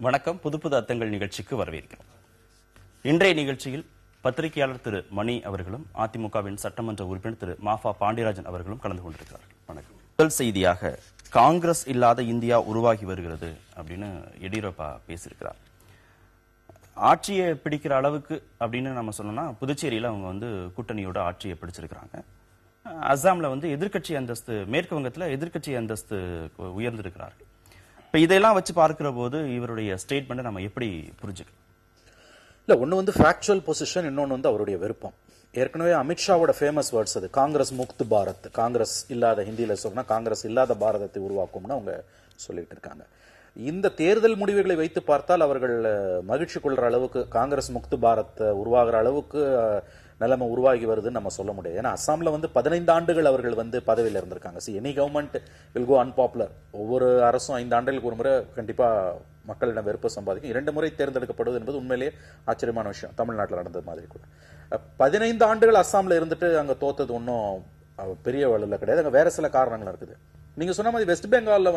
வணக்கம். புது புது அர்த்தங்கள் நிகழ்ச்சிக்கு வரவேற்கிறோம். இன்றைய நிகழ்ச்சியில் பத்திரிகையாளர் திரு மணி அவர்களும் அதிமுகவின் சட்டமன்ற உறுப்பினர் திரு மாஃபா பாண்டியராஜன் அவர்களும் கலந்து கொண்டிருக்கிறார்கள். வணக்கம். முதல் செய்தியாக காங்கிரஸ் இல்லாத இந்தியா உருவாகி வருகிறது அப்படின்னு எடியூரப்பா பேசியிருக்கிறார். ஆட்சியை பிடிக்கிற அளவுக்கு அப்படின்னு நம்ம சொல்லணும்னா புதுச்சேரியில் அவங்க கூட்டணியோட ஆட்சியை பிடிச்சிருக்கிறாங்க. அஸ்ஸாம்ல எதிர்க்கட்சி அந்தஸ்து, மேற்கு வங்கத்தில் எதிர்க்கட்சி அந்தஸ்து உயர்ந்திருக்கிறார்கள். இப்ப இதெல்லாம் வச்சு பார்க்கிற போது இவருடைய ஸ்டேட்மெண்ட் நம்ம எப்படி புரிஞ்சுக்கலாம்? இல்ல, ஒன்னு ஃபேக்சுவல் பொசிஷன், இன்னொன்னு அவருடைய விருப்பம். ஏற்கனவே அமித்ஷாவோட ஃபேமஸ் வேர்ட்ஸ் அது காங்கிரஸ் முக்த் பாரத். காங்கிரஸ் இல்லாத, ஹிந்தியில சொன்னா காங்கிரஸ் இல்லாத பாரதத்தை உருவாக்கும்னு அவங்க சொல்லிட்டு இருக்காங்க. இந்த தேர்தல் முடிவுகளை வைத்து பார்த்தால் அவர்கள் மகிழ்ச்சி கொள்ற அளவுக்கு, காங்கிரஸ் முக்த் பாரத் உருவாகிற அளவுக்கு நிலைமை உருவாகி வருதுன்னு நம்ம சொல்ல முடியாது. ஏன்னா அஸ்ஸாம்ல 15 ஆண்டுகள் அவர்கள் பதவியில் இருந்திருக்காங்க. Any government will go unpopular. ஒவ்வொரு அரசும் 5 ஆண்டுகளுக்கு ஒரு முறை கண்டிப்பா மக்களிடம் வெறுப்பு சம்பாதிக்கும். 2 முறை தேர்ந்தெடுக்கப்படுவது என்பது உண்மையிலேயே ஆச்சரியமான விஷயம். தமிழ்நாட்டில் நடந்தது மாதிரி கூட 15 ஆண்டுகள் அஸ்ஸாம்ல இருந்துட்டு அங்க தோத்தது ஒன்றும் பெரிய வழியில் கிடையாது. அங்க வேற சில காரணங்கள் இருக்குது. நீங்க சொன்ன மாதிரி வெஸ்ட் பெங்கால்ல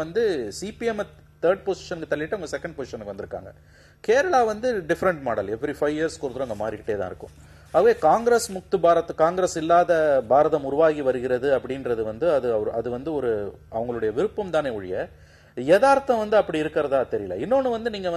சிபிஎம் தேர்ட் பொசிஷனுக்கு தள்ளிட்டு அவங்க செகண்ட் பொசிஷனுக்கு வந்திருக்காங்க. Kerala different model. எவ்ரி 5 இயர்ஸ்க்கு ஒரு தூரம் அங்க மாறிக்கிட்டே தான் இருக்கும். ஆகவே காங்கிரஸ் முக்து பாரத், காங்கிரஸ் இல்லாத பாரதம் உருவாகி வருகிறது அப்படின்றது அது ஒரு அவங்களுடைய விருப்பம் தானே ஒழிய யதார்த்தம் அப்படி இருக்கிறதா தெரியல. இன்னொன்னு நீங்க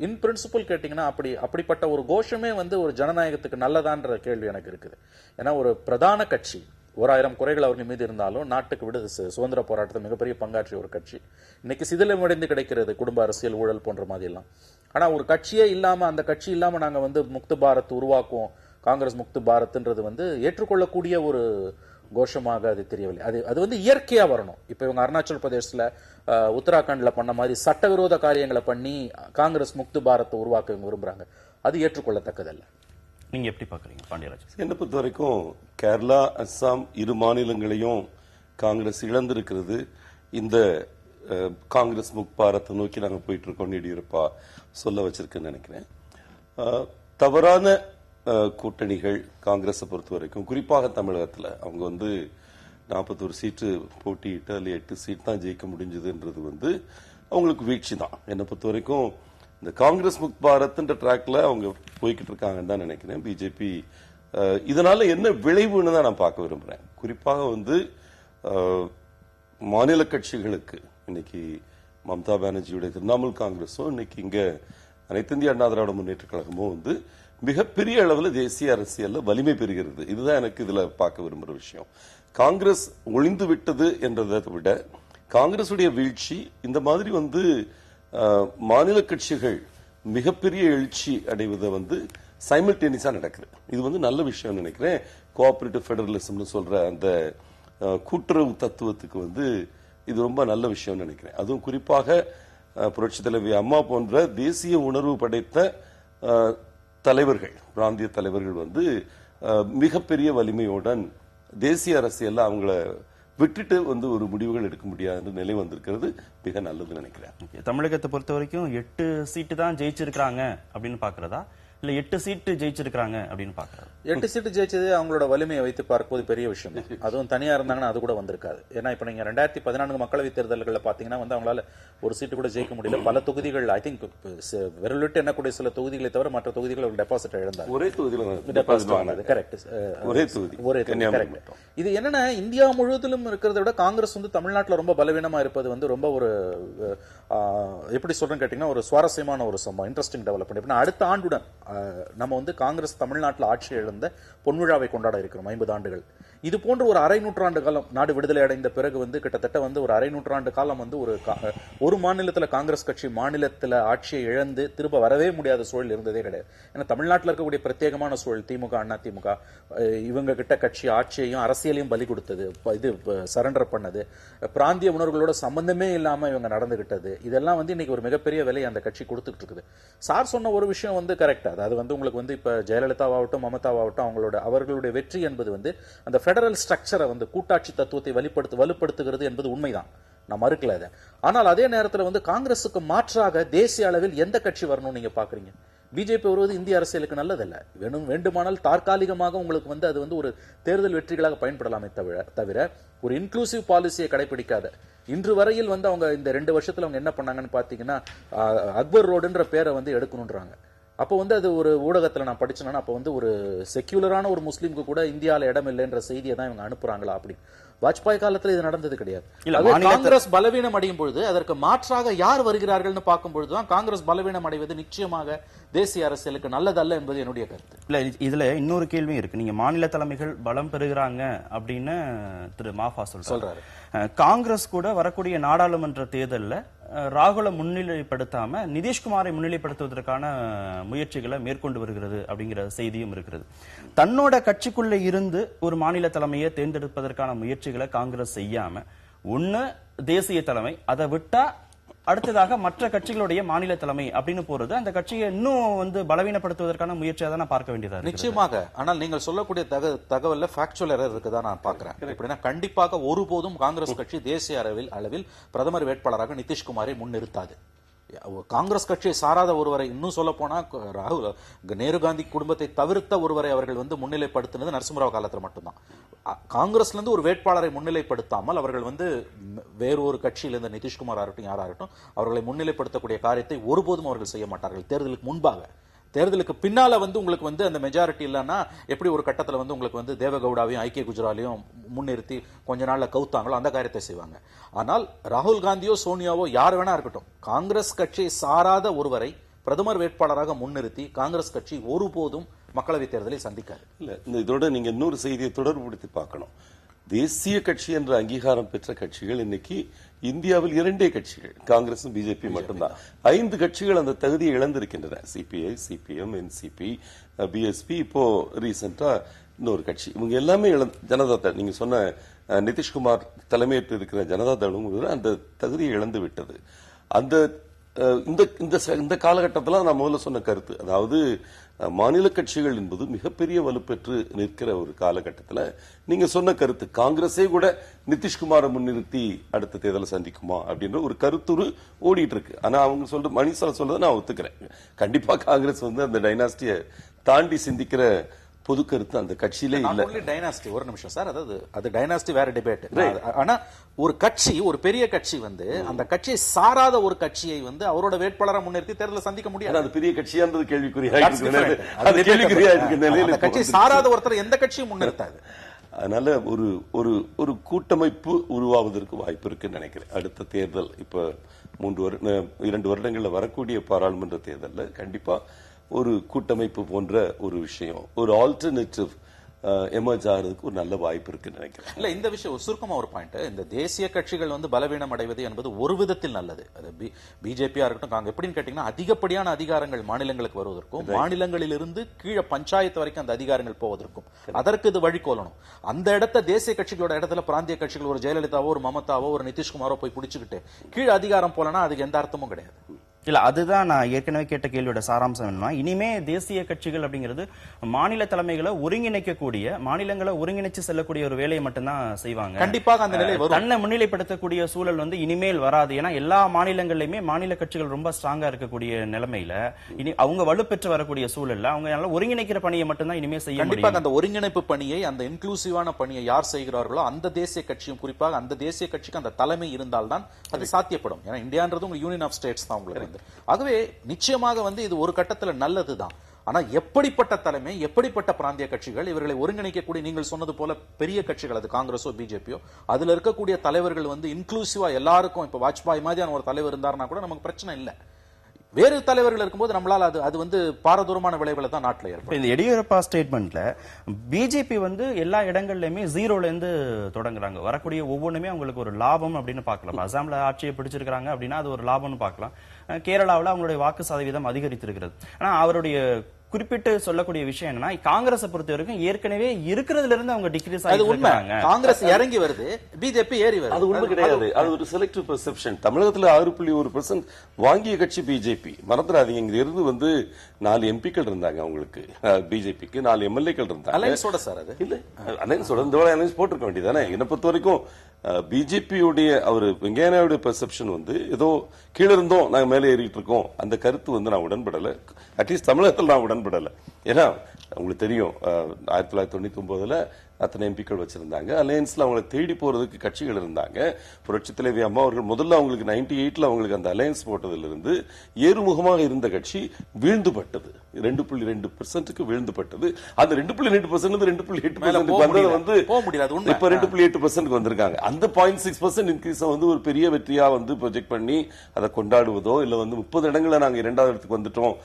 இன் பிரின்சிபல் கேட்டீங்கன்னா அப்படிப்பட்ட ஒரு கோஷமே ஒரு ஜனநாயகத்துக்கு நல்லதான்ற கேள்வி எனக்கு இருக்குது. ஏன்னா ஒரு பிரதான கட்சி, 1000 குறைகள் அவர்கள் மீது இருந்தாலும் நாட்டுக்கு சுதந்திர போராட்டத்தை மிகப்பெரிய பங்காற்றிய ஒரு கட்சி இன்னைக்கு சிதிலமடைந்து கிடைக்கிறது, குடும்ப அரசியல், ஊழல் போன்ற மாதிரி எல்லாம். ஆனா ஒரு கட்சியே இல்லாம, அந்த கட்சி இல்லாம நாங்க முக்து பாரத் உருவாக்குவோம், காங்கிரஸ் முக்து பாரத்ன்றது ஏற்றுக்கொள்ளக்கூடிய ஒரு கோஷமாக அது தெரியவில்லை. அது இயற்கையா வரணும். இப்ப இவங்க அருணாச்சல் பிரதேசத்துல, உத்தராகண்ட்ல பண்ண மாதிரி சட்டவிரோத காரியங்களை பண்ணி காங்கிரஸ் முக்து பாரத்தை உருவாக்க விரும்புறாங்க. அது ஏற்றுக்கொள்ளத்தக்கதல்ல. நீங்க எப்படி பாக்குறீங்க பாண்டியராஜன்? என்னை பொறுத்த வரைக்கும் கேரளா, அஸ்ஸாம் இரு மாநிலங்களையும் காங்கிரஸ் இழந்திருக்கிறது. இந்த காங்கிரஸ் முக்த் பாரத்தை நோக்கி நாங்கள் போயிட்டு இருக்கோம் எடியூரப்பா சொல்ல வச்சிருக்கேன்னு நினைக்கிறேன். தவறான கூட்டணிகள் காங்கிரஸை பொறுத்த வரைக்கும், குறிப்பாக தமிழகத்தில் அவங்க 41 சீட்டு போட்டியிட்டு அதில் 8 சீட் தான் ஜெயிக்க முடிஞ்சதுன்றது அவங்களுக்கு வீழ்ச்சி தான். என்னை பொறுத்த வரைக்கும் இந்த காங்கிரஸ் முக்த் பாரத்ன்ற ட்ராக்ல அவங்க போய்கிட்டு இருக்காங்கன்னு தான் நினைக்கிறேன். பிஜேபி இதனால என்ன விளைவுன்னு தான் நான் பார்க்க விரும்புறேன். குறிப்பாக மாநில கட்சிகளுக்கு இன்னைக்கு மம்தா பானர்ஜியுடைய திரிணாமுல் காங்கிரஸும் இன்னைக்கு இங்க அனைத்து இந்திய அண்ணா திராவிட முன்னேற்ற கழகமும் மிகப்பெரிய அளவில் தேசிய அரசியல்ல வலிமை பெறுகிறது. இதுதான் எனக்கு இதுல பார்க்க விரும்புற விஷயம். காங்கிரஸ் ஒளிந்து விட்டது என்றதை விட காங்கிரசுடைய வீழ்ச்சி இந்த மாதிரி மாநில கட்சிகள் மிகப்பெரிய எழுச்சி அடைவதை சைமல்டேனியஸா நடக்குது. இது நல்ல விஷயம் நினைக்கிறேன். கோஆபரேட்டிவ் பெடரலிசம்னு சொல்ற அந்த கூட்டுறவு தத்துவத்துக்கு இது ரொம்ப நல்ல விஷயம் நினைக்கிறேன். அதுவும் குறிப்பாக புரட்சி தலைவி அம்மா போன்ற தேசிய உணர்வு படைத்த தலைவர்கள், பிராந்திய தலைவர்கள் மிகப்பெரிய வலிமையுடன் தேசிய அரசியல்ல அவங்கள விட்டுட்டு ஒரு முடிவுகள் எடுக்க முடியாத நிலை வந்திருக்கிறது. மிக நல்லதுன்னு நினைக்கிறேன். தமிழகத்தை பொறுத்த வரைக்கும் 8 சீட்டு தான் ஜெயிச்சிருக்காங்க அப்படின்னு பாக்குறதா, இல்ல 8 சீட்டு ஜெயிச்சிருக்காங்க அப்படின்னு பாக்குறது? 8 சீட்டு ஜெயிச்சது அவங்களோட வலிமையை வைத்து பார்க்கும்போது பெரிய விஷயம். அதுவும் தனியா இருந்தாங்கன்னா அது கூட வந்திருக்காது. ஏன்னா இப்ப நீங்க 2014 மக்களவை தேர்தல்களில் பாத்தீங்கன்னா அவங்களால ஒரு சீட்டு கூட ஜெயிக்க முடியல. பல தொகுதிகள், ஐ திங்க் விரலிட்டு எண்ணக்கூடிய சில தொகுதிகளை தவிர மற்ற தொகுதிகள் ஒரு டெபாசிட் இழந்தார். ஒரே தொகுதியில் கரெக்ட். ஒரே தொகுதி. இது என்னன்னா இந்தியா முழுவதிலும் இருக்கிறத விட காங்கிரஸ் தமிழ்நாட்டில் ரொம்ப பலவீனமா இருப்பது ரொம்ப ஒரு எப்படி சொல்றேன்னு கேட்டீங்கன்னா ஒரு சுவாரஸ்யமான ஒரு சம்பவம், இன்ட்ரெஸ்டிங் டெவலப்மெண்ட். அடுத்த ஆண்டுடன் நம்ம காங்கிரஸ் தமிழ்நாட்டில் ஆட்சி இழந்த பொன்விழாவை கொண்டாட இருக்கிறோம். 50 ஆண்டுகள். இது போன்ற ஒரு அரை நூற்றாண்டு காலம் நாடு விடுதலை அடைந்த பிறகு கிட்டத்தட்ட ஒரு அரை நூற்றாண்டு காலம் ஒரு மாநிலத்தில் காங்கிரஸ் கட்சி மாநிலத்தில் ஆட்சியை இழந்து திரும்ப வரவே முடியாத சூழல் இருந்ததே கிடையாது. ஏன்னா தமிழ்நாட்டில் இருக்கக்கூடிய பிரத்யேகமான சூழல், திமுக, அண்ணா திமுக இவங்க கிட்ட கட்சி ஆட்சியையும் அரசியலையும் பலி கொடுத்தது, இது சரண்டர் பண்ணது, பிராந்திய உணர்வுகளோட சம்பந்தமே இல்லாம இவங்க நடந்துகிட்டது, இதெல்லாம் இன்னைக்கு ஒரு மிகப்பெரிய விலையை அந்த கட்சி கொடுத்துட்டு இருக்குது. சார் சொன்ன ஒரு விஷயம் கரெக்ட். அதாவது உங்களுக்கு இப்ப ஜெயலலிதாவாகட்டும் மமதாவாகட்டும் அவர்களுடைய வெற்றி என்பது அந்த பெடரல் ஸ்ட்ரக்சரை கூட்டாட்சி தத்துவத்தை வலுப்படுத்துகிறது என்பது உண்மைதான், நான் மறுக்கல அதை. ஆனால் அதே நேரத்தில் காங்கிரசுக்கு மாற்றாக தேசிய அளவில் எந்த கட்சி வரணும் நீங்க பாக்குறீங்க? பிஜேபி வருவது இந்திய அரசியலுக்கு நல்லதல்ல. வேண்டுமானால் தற்காலிகமாக உங்களுக்கு வந்து அது வந்து ஒரு தேர்தல் வெற்றிகளாக பயன்படலாமே தவிர ஒரு இன்க்ளூசிவ் பாலிசியை கடைபிடிக்காத இன்று வரையில் வந்து அவங்க இந்த 2 வருஷத்துல அவங்க என்ன பண்ணாங்கன்னு பாத்தீங்கன்னா அக்பர் ரோடுன்ற பேரை வந்து எடுக்கணும்ன்றாங்க. அப்போ வந்து அது ஒரு ஊடகத்துல நான் படிச்சேன்னா அப்போ வந்து ஒரு செக்யூலரான ஒரு முஸ்லீமுக்கு கூட இந்தியாவில் இடம் இல்லைன்ற செய்தியை தான் இவங்க அனுப்புறாங்களா அப்படி. வாஜ்பாய் காலத்துல இது நடந்தது கிடையாது. காங்கிரஸ் பலவீனம் அடையும் பொழுது அதற்கு மாற்றாக யார் வருகிறார்கள் பார்க்கும் பொழுதுதான் காங்கிரஸ் பலவீனம் அடைவது நிச்சயமாக தேசிய அரசியலுக்கு நல்லதல்ல என்பது என்னுடைய கருத்து. இல்ல இதுல இன்னொரு கேள்வியும் இருக்கு. நீங்க மாநில தலைமைகள் பலம் பெறுகிறாங்க அப்படின்னு திரு மாஃபா சொல்றாரு. காங்கிரஸ் கூட வரக்கூடிய நாடாளுமன்ற தேர்தலில் ராகுலை முன்னிலைப்படுத்தாம நிதிஷ்குமாரை முன்னிலைப்படுத்துவதற்கான முயற்சிகளை மேற்கொண்டு வருகிறது அப்படிங்கிற செய்தியும் இருக்கிறது. தன்னோட கட்சிக்குள்ள இருந்து ஒரு மாநில தலைமையை தேர்ந்தெடுப்பதற்கான முயற்சிகளை காங்கிரஸ் செய்யாம ஒண்ணு தேசிய தலைமை, அதை விட்டா அடுத்ததாக மற்ற கட்சிகளுடைய மாநில தலைமை அப்படின்னு போறது அந்த கட்சியை இன்னும் வந்து பலவீனப்படுத்துவதற்கான முயற்சியை தான் பார்க்க வேண்டியதா இருக்கு. நிச்சயமாக. ஆனால் நீங்கள் சொல்லக்கூடிய தகவல்ல ஃபேக்சுவல் எரர் இருக்குதா நான் பார்க்கிறேன். எப்படின்னா கண்டிப்பாக ஒருபோதும் காங்கிரஸ் கட்சி தேசிய அளவில் பிரதமர் வேட்பாளராக நிதிஷ்குமாரை முன்னிறுத்தாது. காங்கிரஸ் கட்சியை சாராத ஒருவரை, இன்னும் சொல்ல போனா நேரு காந்தி குடும்பத்தை தவிர்த்த ஒருவரை அவர்கள் வந்து முன்னிலைப்படுத்தினது நரசிம்மராவ் காலத்தில் மட்டும்தான். காங்கிரஸ்ல இருந்து ஒரு வேட்பாளரை முன்னிலைப்படுத்தாமல் அவர்கள் வந்து வேறொரு கட்சியிலிருந்து நிதிஷ்குமார் ஆகட்டும் யாராகட்டும் அவர்களை முன்னிலைப்படுத்தக்கூடிய காரியத்தை ஒருபோதும் அவர்கள் செய்ய மாட்டார்கள். தேர்தலுக்கு முன்பாக, தேர்தலுக்கு பின்னால வந்து உங்களுக்கு வந்து அந்த மெஜாரிட்டி இல்லைன்னா எப்படி ஒரு கட்டத்தில் வந்து உங்களுக்கு வந்து தேவகவுடாவையும் ஐக்கிய குஜராலையும் முன்னிறுத்தி கொஞ்ச நாள்ல கவுத்தாங்களோ அந்த காரியத்தை செய்வாங்க. ஆனால் ராகுல் காந்தியோ சோனியாவோ யார் வேணா இருக்கட்டும், காங்கிரஸ் கட்சியை சாராத ஒருவரை பிரதமர் வேட்பாளராக முன்னிறுத்தி காங்கிரஸ் கட்சி ஒருபோதும் மக்களவை தேர்தலை சந்திக்காது. இல்ல இதோட நீங்க இன்னொரு செய்தியை தொடர்புபடுத்தி பார்க்கணும். தேசிய கட்சி என்ற அங்கீகாரம் பெற்ற கட்சிகள் இன்னைக்கு இந்தியாவில் 2 கட்சிகள், காங்கிரசும் பிஜேபி மட்டும்தான். 5 கட்சிகள் அந்த தகுதியை இழந்திருக்கின்றன. சிபிஐ, சிபிஎம், என்சிபி, பிஎஸ்பி, இப்போ ரீசெண்டா இன்னொரு கட்சி. இவங்க எல்லாமே ஜனதா தள், நீங்க சொன்ன நிதிஷ்குமார் தலைமையேற்று இருக்கிற ஜனதா தளம் அந்த தகுதியை இழந்து விட்டது. அந்த இந்த காலகட்டத்தில் நான் முதல்ல சொன்ன கருத்து, அதாவது மாநில கட்சிகள் என்பது மிகப்பெரிய வலுப்பெற்று நிற்கிற ஒரு காலகட்டத்தில் நீங்க சொன்ன கருத்து, காங்கிரஸே கூட நிதிஷ்குமாரை முன்னிறுத்தி அடுத்த தேர்தலை சந்திக்குமா அப்படின்ற ஒரு கருத்துரு ஓடிட்டு இருக்கு. ஆனா அவங்க சொல்ற மணிசால் சொல்றதை நான் ஒத்துக்கிறேன். கண்டிப்பா காங்கிரஸ் வந்து அந்த டைனாஸ்டியை தாண்டி சிந்திக்கிற பொது கருத்து அந்த கட்சியிலே இல்ல. டைனாஸ்டி ஒரு நிமிஷம் சார், அதாவது அது டைனாஸ்டி வேற டிபேட். ஆனா ஒரு கட்சி, ஒரு பெரிய கட்சி வந்து அந்த கட்சியை சாராத ஒரு கட்சியை வந்து அவரோட வேட்பாளரை முன்னிறுத்தி தேர்தலை சந்திக்க முடியாது. அது பெரிய கட்சியான்றது கேள்விக்குறியா இருக்கு. கட்சியை சாராத ஒருத்தர் எந்த கட்சியும் முன்னிறுத்தாது. அதனால ஒரு கூட்டமைப்பு உருவாவதற்கு வாய்ப்பு இருக்குன்னு நினைக்கிறேன். அடுத்த தேர்தல் இப்ப 2 வருடங்கள்ல வரக்கூடிய பாராளுமன்ற தேர்தல்ல கண்டிப்பா ஒரு கூட்டமைப்பு போன்ற ஒரு விஷயம், ஒரு ஆல்டர்னேட்டிவ் எமர்ஜ் ஆகிறதுக்கு ஒரு நல்ல வாய்ப்பு இருக்குன்னு நினைக்கிறேன். இல்ல இந்த விஷயம் சுருக்கமா ஒரு பாயிண்ட், இந்த தேசிய கட்சிகள் வந்து பலவீனம் அடைவது என்பது ஒரு விதத்தில் நல்லது. அது பிஜேபியா இருக்கட்டும், எப்படின்னு கேட்டீங்கன்னா அதிகப்படியான அதிகாரங்கள் மாநிலங்களுக்கு வருவதற்கும் மாநிலங்களிலிருந்து கீழே பஞ்சாயத்து வரைக்கும் அந்த அதிகாரங்கள் போவதற்கும் அதற்கு இது வழிகோலணும். அந்த இடத்த தேசிய கட்சிகளோட இடத்துல பிராந்திய கட்சிகள் ஒரு ஜெயலலிதாவோ ஒரு மமதாவோ ஒரு நிதிஷ்குமாரோ போய் பிடிச்சுக்கிட்டு கீழே அதிகாரம் போலனா அதுக்கு எந்த அர்த்தமும் கிடையாது. இல்ல அதுதான் நான் ஏற்கனவே கேட்ட கேள்வியோட சாராம்சம் என்னன்னா, இனிமே தேசிய கட்சிகள் அப்படிங்கிறது மாநில தலைமைகளை ஒருங்கிணைக்கக்கூடிய, மாநிலங்களை ஒருங்கிணைச்சு செல்லக்கூடிய ஒரு வேலையை மட்டும்தான் செய்வாங்க. கண்டிப்பாக அந்த நிலை வரும். தன்னை முன்னிலைப்படுத்தக்கூடிய சூழல் வந்து இனிமேல் வராது. ஏன்னா எல்லா மாநிலங்களிலுமே மாநில கட்சிகள் ரொம்ப ஸ்ட்ராங்கா இருக்கக்கூடிய நிலைமையில இனி அவங்க வலுப்பெற்று வரக்கூடிய சூழல்ல அவங்க ஒருங்கிணைக்கிற பணியை மட்டும்தான் இனிமே செய்ய முடியும். கண்டிப்பாக அந்த ஒருங்கிணைப்பு பணியை, அந்த இன்க்ளூசிவான பணியை யார் செய்கிறார்களோ அந்த தேசிய கட்சியும், குறிப்பாக அந்த தேசிய கட்சிக்கு அந்த தலைமை இருந்தால்தான் அது சாத்தியப்படும். ஏன்னா இந்தியான்றது உங்களுக்கு யூனியன் ஆஃப் ஸ்டேட்ஸ் தான் உங்களுக்கு. ஆகவே நிச்சயமாக வந்து இது ஒரு கட்டத்தில் நல்லதுதான். ஆனா எப்படிப்பட்ட தலைமை, எப்படிப்பட்ட பிராந்திய கட்சிகள் இவர்களை ஒருங்கிணைக்கக்கூடிய, நீங்கள் சொன்னது போல பெரிய கட்சிகள், அது காங்கிரஸோ பிஜேபியோ, அதுல இருக்கக்கூடிய தலைவர்கள் வந்து இன்க்ளூசிவா எல்லாருக்கும், இப்ப வாஜ்பாய் மாதிரியான ஒரு தலைவர் இருந்தாருன்னா கூட நமக்கு பிரச்சனை இல்லை. வேறு தலைவர்கள் இருக்கும்போது நம்மளால அது வந்து பாரதூரமான விளைவுகளை தான் நாட்டில் ஏற்படும். இந்த எடியூரப்பா ஸ்டேட்மெண்ட்ல பிஜேபி வந்து எல்லா இடங்கள்லயுமே 0ல இருந்து தொடங்குறாங்க. வரக்கூடிய ஒவ்வொன்றுமே அவங்களுக்கு ஒரு லாபம் அப்படின்னு பார்க்கலாம். அசாம்ல ஆட்சியை பிடிச்சிருக்காங்க அப்படின்னா அது ஒரு லாபம்னு பார்க்கலாம். கேரளாவில் அவங்களுடைய வாக்கு சதவீதம் அதிகரித்திருக்கிறது. ஆனா அவருடைய குறிப்பிட்டு சொல்லக்கூடிய விஷயம் என்னன்னா, காங்கிரஸ் பொறுத்த வரைக்கும் ஏற்கனவே இருக்கிறதுல இருந்து அவங்க டிக்ரீஸ் ஆகிருக்காங்க. காங்கிரஸ் இறங்கி வருது, பிஜேபி ஏறி வருது. அது உண்மை கிடையாது. அது ஒரு செலக்டிவ் பெர்செப்ஷன். தமிழகத்தில் 6.1% வாங்கிய கட்சி பிஜேபி. மறந்துடாதீங்க, இங்க இருந்து வந்து 4 எம்பிக்கள் இருந்தாங்க அவங்களுக்கு, பிஜேபிக்கு 4 எம்எல்ஏக்கள் இருந்தாங்க. அலைன்ஸோட சார் அது இல்ல, அலைன்ஸோட இந்த அலைன்ஸ் போட்டிருக்க வேண்டியதானே. என்னை பொறுத்த வரைக்கும் பிஜேபியுடைய அவர் வெங்கையா நாயுடைய பெர்செப்ஷன் வந்து ஏதோ கீழ இருந்தோம் நாங்க மேலே ஏறிட்டு இருக்கோம், அந்த கருத்து வந்து நான் உடன்படல. அட்லீஸ்ட் தமிழகத்தில் நான் உடன்படல. ஏன்னா உங்களுக்கு தெரியும் 1999 அத்தனை எம்பிக்கள் வச்சிருந்தாங்க. அலையன்ஸ்ல அவங்களை தேடி போறதுக்கு கட்சிகள் இருந்தாங்க. புரட்சி தலைவி அம்மா அவர்கள் முதல்ல அவங்களுக்கு 98 அவங்களுக்கு அந்த அலையன்ஸ் போட்டதிலிருந்து ஏறுமுகமாக இருந்த கட்சி வீழ்ந்துபட்டது. 2.2% வீழ்ந்துபட்டது. அந்த 2.2% 2.8% வந்தது வந்து இப்ப 2.8% வந்திருக்காங்க. அந்த 0.6% இன்க்ரீஸ் வந்து ஒரு பெரிய வெற்றியா வந்து ப்ரொஜெக்ட் பண்ணி அதை கொண்டாடுவதோ இல்ல வந்து 30 இடங்களை நாங்க 2வது இடத்துக்கு வந்துட்டோம்,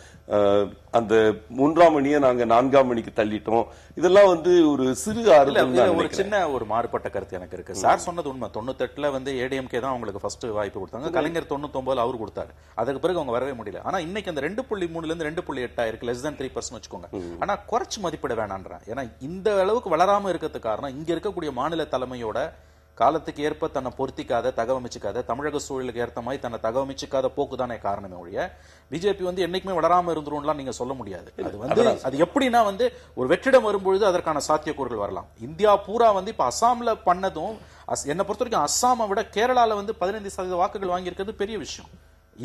அந்த 3ஆம் அணியை நாங்க 4ஆம் அணிக்கு தள்ளிட்டோம், இதெல்லாம் வந்து ஒரு சிறு ஒரு சின்ன ஒரு மாறுபட்ட கருத்து எனக்கு இருக்கு. சார் சொன்னது உண்மை. 98 வந்து ஏடிஎம்கே தான் அவங்களுக்கு ஃபர்ஸ்ட் வாய்ப்பு கொடுத்தாங்க. கலைஞர் 99 அவரு கொடுத்தாரு. அதுக்கு பிறகு அவங்க வரவே முடியல. ஆனா இன்னைக்கு அந்த 2.3 இருந்து 2.8 இருக்கு, லெஸ் than 3% வச்சுக்கோங்க. ஆனா குறைச்சு மதிப்பிட வேணான்றேன். ஏன்னா இந்த அளவுக்கு வளராம இருக்கிறதுக்கு காரணம் இங்க இருக்கக்கூடிய மாநில தலைமையோட காலத்துக்கு ஏற்ப தன்னை பொருத்திக்காத, தகவமைச்சுக்காத, தமிழக சூழலுக்கு ஏற்ற மாதிரி தன்னை தகவமைச்சுக்காத போக்கு தானே காரணமே ஒழிய பிஜேபி வந்து என்னைக்குமே வளராம இருந்துரும்லாம் நீங்க சொல்ல முடியாது. அது வந்து அது எப்படின்னா வந்து ஒரு வெற்றிடம் வரும்பொழுது அதற்கான சாத்தியக்கூறுகள் வரலாம். இந்தியா பூரா வந்து இப்ப அசாம்ல பண்ணதும் என்ன பொறுத்த வரைக்கும் அசாமை விட கேரளால வந்து 15% வாக்குகள் வாங்கி இருக்கிறது பெரிய விஷயம்.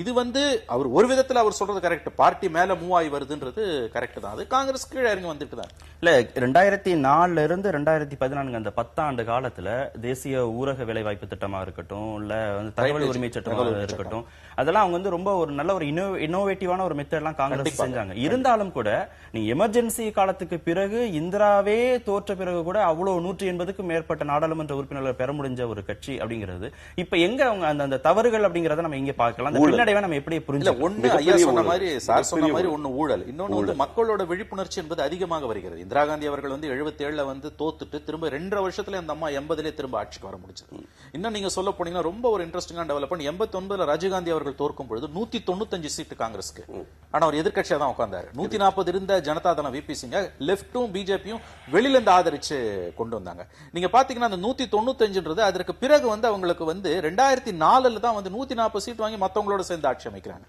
இது வந்து அவர் ஒரு விதத்துல அவர் சொல்றது கரெக்ட். பார்ட்டி மேல மூவ் ஆகி வருதுன்றது கரெக்ட் தான். அது காங்கிரஸ் கீழே இறங்கி வந்துட்டு தான். இல்ல 2004 இருந்து 2014 அந்த 10 ஆண்டு காலத்துல தேசிய ஊரக வேலைவாய்ப்பு திட்டமா இருக்கட்டும், இல்ல வந்து தகவல் உரிமை சட்டமாக இருக்கட்டும், அதெல்லாம் அவங்க வந்து ரொம்ப ஒரு நல்ல ஒரு இன்னோவேட்டிவான ஒரு மெத்தட்லாம் காங்கிரஸ் செஞ்சாங்க. இருந்தாலும் கூட நீங்க எமர்ஜென்சி காலத்துக்கு பிறகு இந்திராவே தோற்ற பிறகு கூட அவ்வளவு 180க்கு மேற்பட்ட நாடாளுமன்ற உறுப்பினர்களை பெற முடிஞ்ச ஒரு கட்சி அப்படிங்கிறது இப்ப எங்க அவங்க அந்த தவறுகள் அப்படிங்கறத நம்ம இங்க பார்க்கலாம். பின்னடைவை நம்ம எப்படி புரிஞ்சுக்கலாம்? ஒண்ணு ஐயா சொன்ன மாதிரி, சார் சொன்ன மாதிரி, ஒண்ணு ஊழல், இன்னொன்னு வந்து மக்களோட விழிப்புணர்ச்சி என்பது அதிகமாக வருகிறது. இந்திரா காந்தி அவர்கள் வந்து 77 வந்து தோத்துட்டு திரும்ப 2 வருஷத்துல அந்த அம்மா 80 திரும்ப ஆட்சிக்கு வர முடிச்சது. இன்னும் நீங்க சொல்ல போனீங்கன்னா ரொம்ப ஒரு இன்ட்ரெஸ்டிங்கான டெவலப்மெண்ட். 89 ராஜீவ்காந்தி அவர்கள் தோற்கும் பொழுது 195 சீட்டு காங்கிரஸ்க்கு. ஆனா அவர் எதிர்க்கட்சியா தான் உட்கார்ந்தாரு. 140 இருந்த ஜனதா தளம் விபி சிங்க லெப்டும் பிஜேபியும் வெளியில இருந்து ஆதரிச்சு கொண்டு வந்தாங்க. நீங்க பாத்தீங்கன்னா அந்த 195 அதற்கு பிறகு வந்து அவங்களுக்கு வந்து 2004 தான் வந்து 140 சீட் வாங்கி மத்தவங்களோட சேர்ந்து ஆட்சி அமைக்கிறாங்க.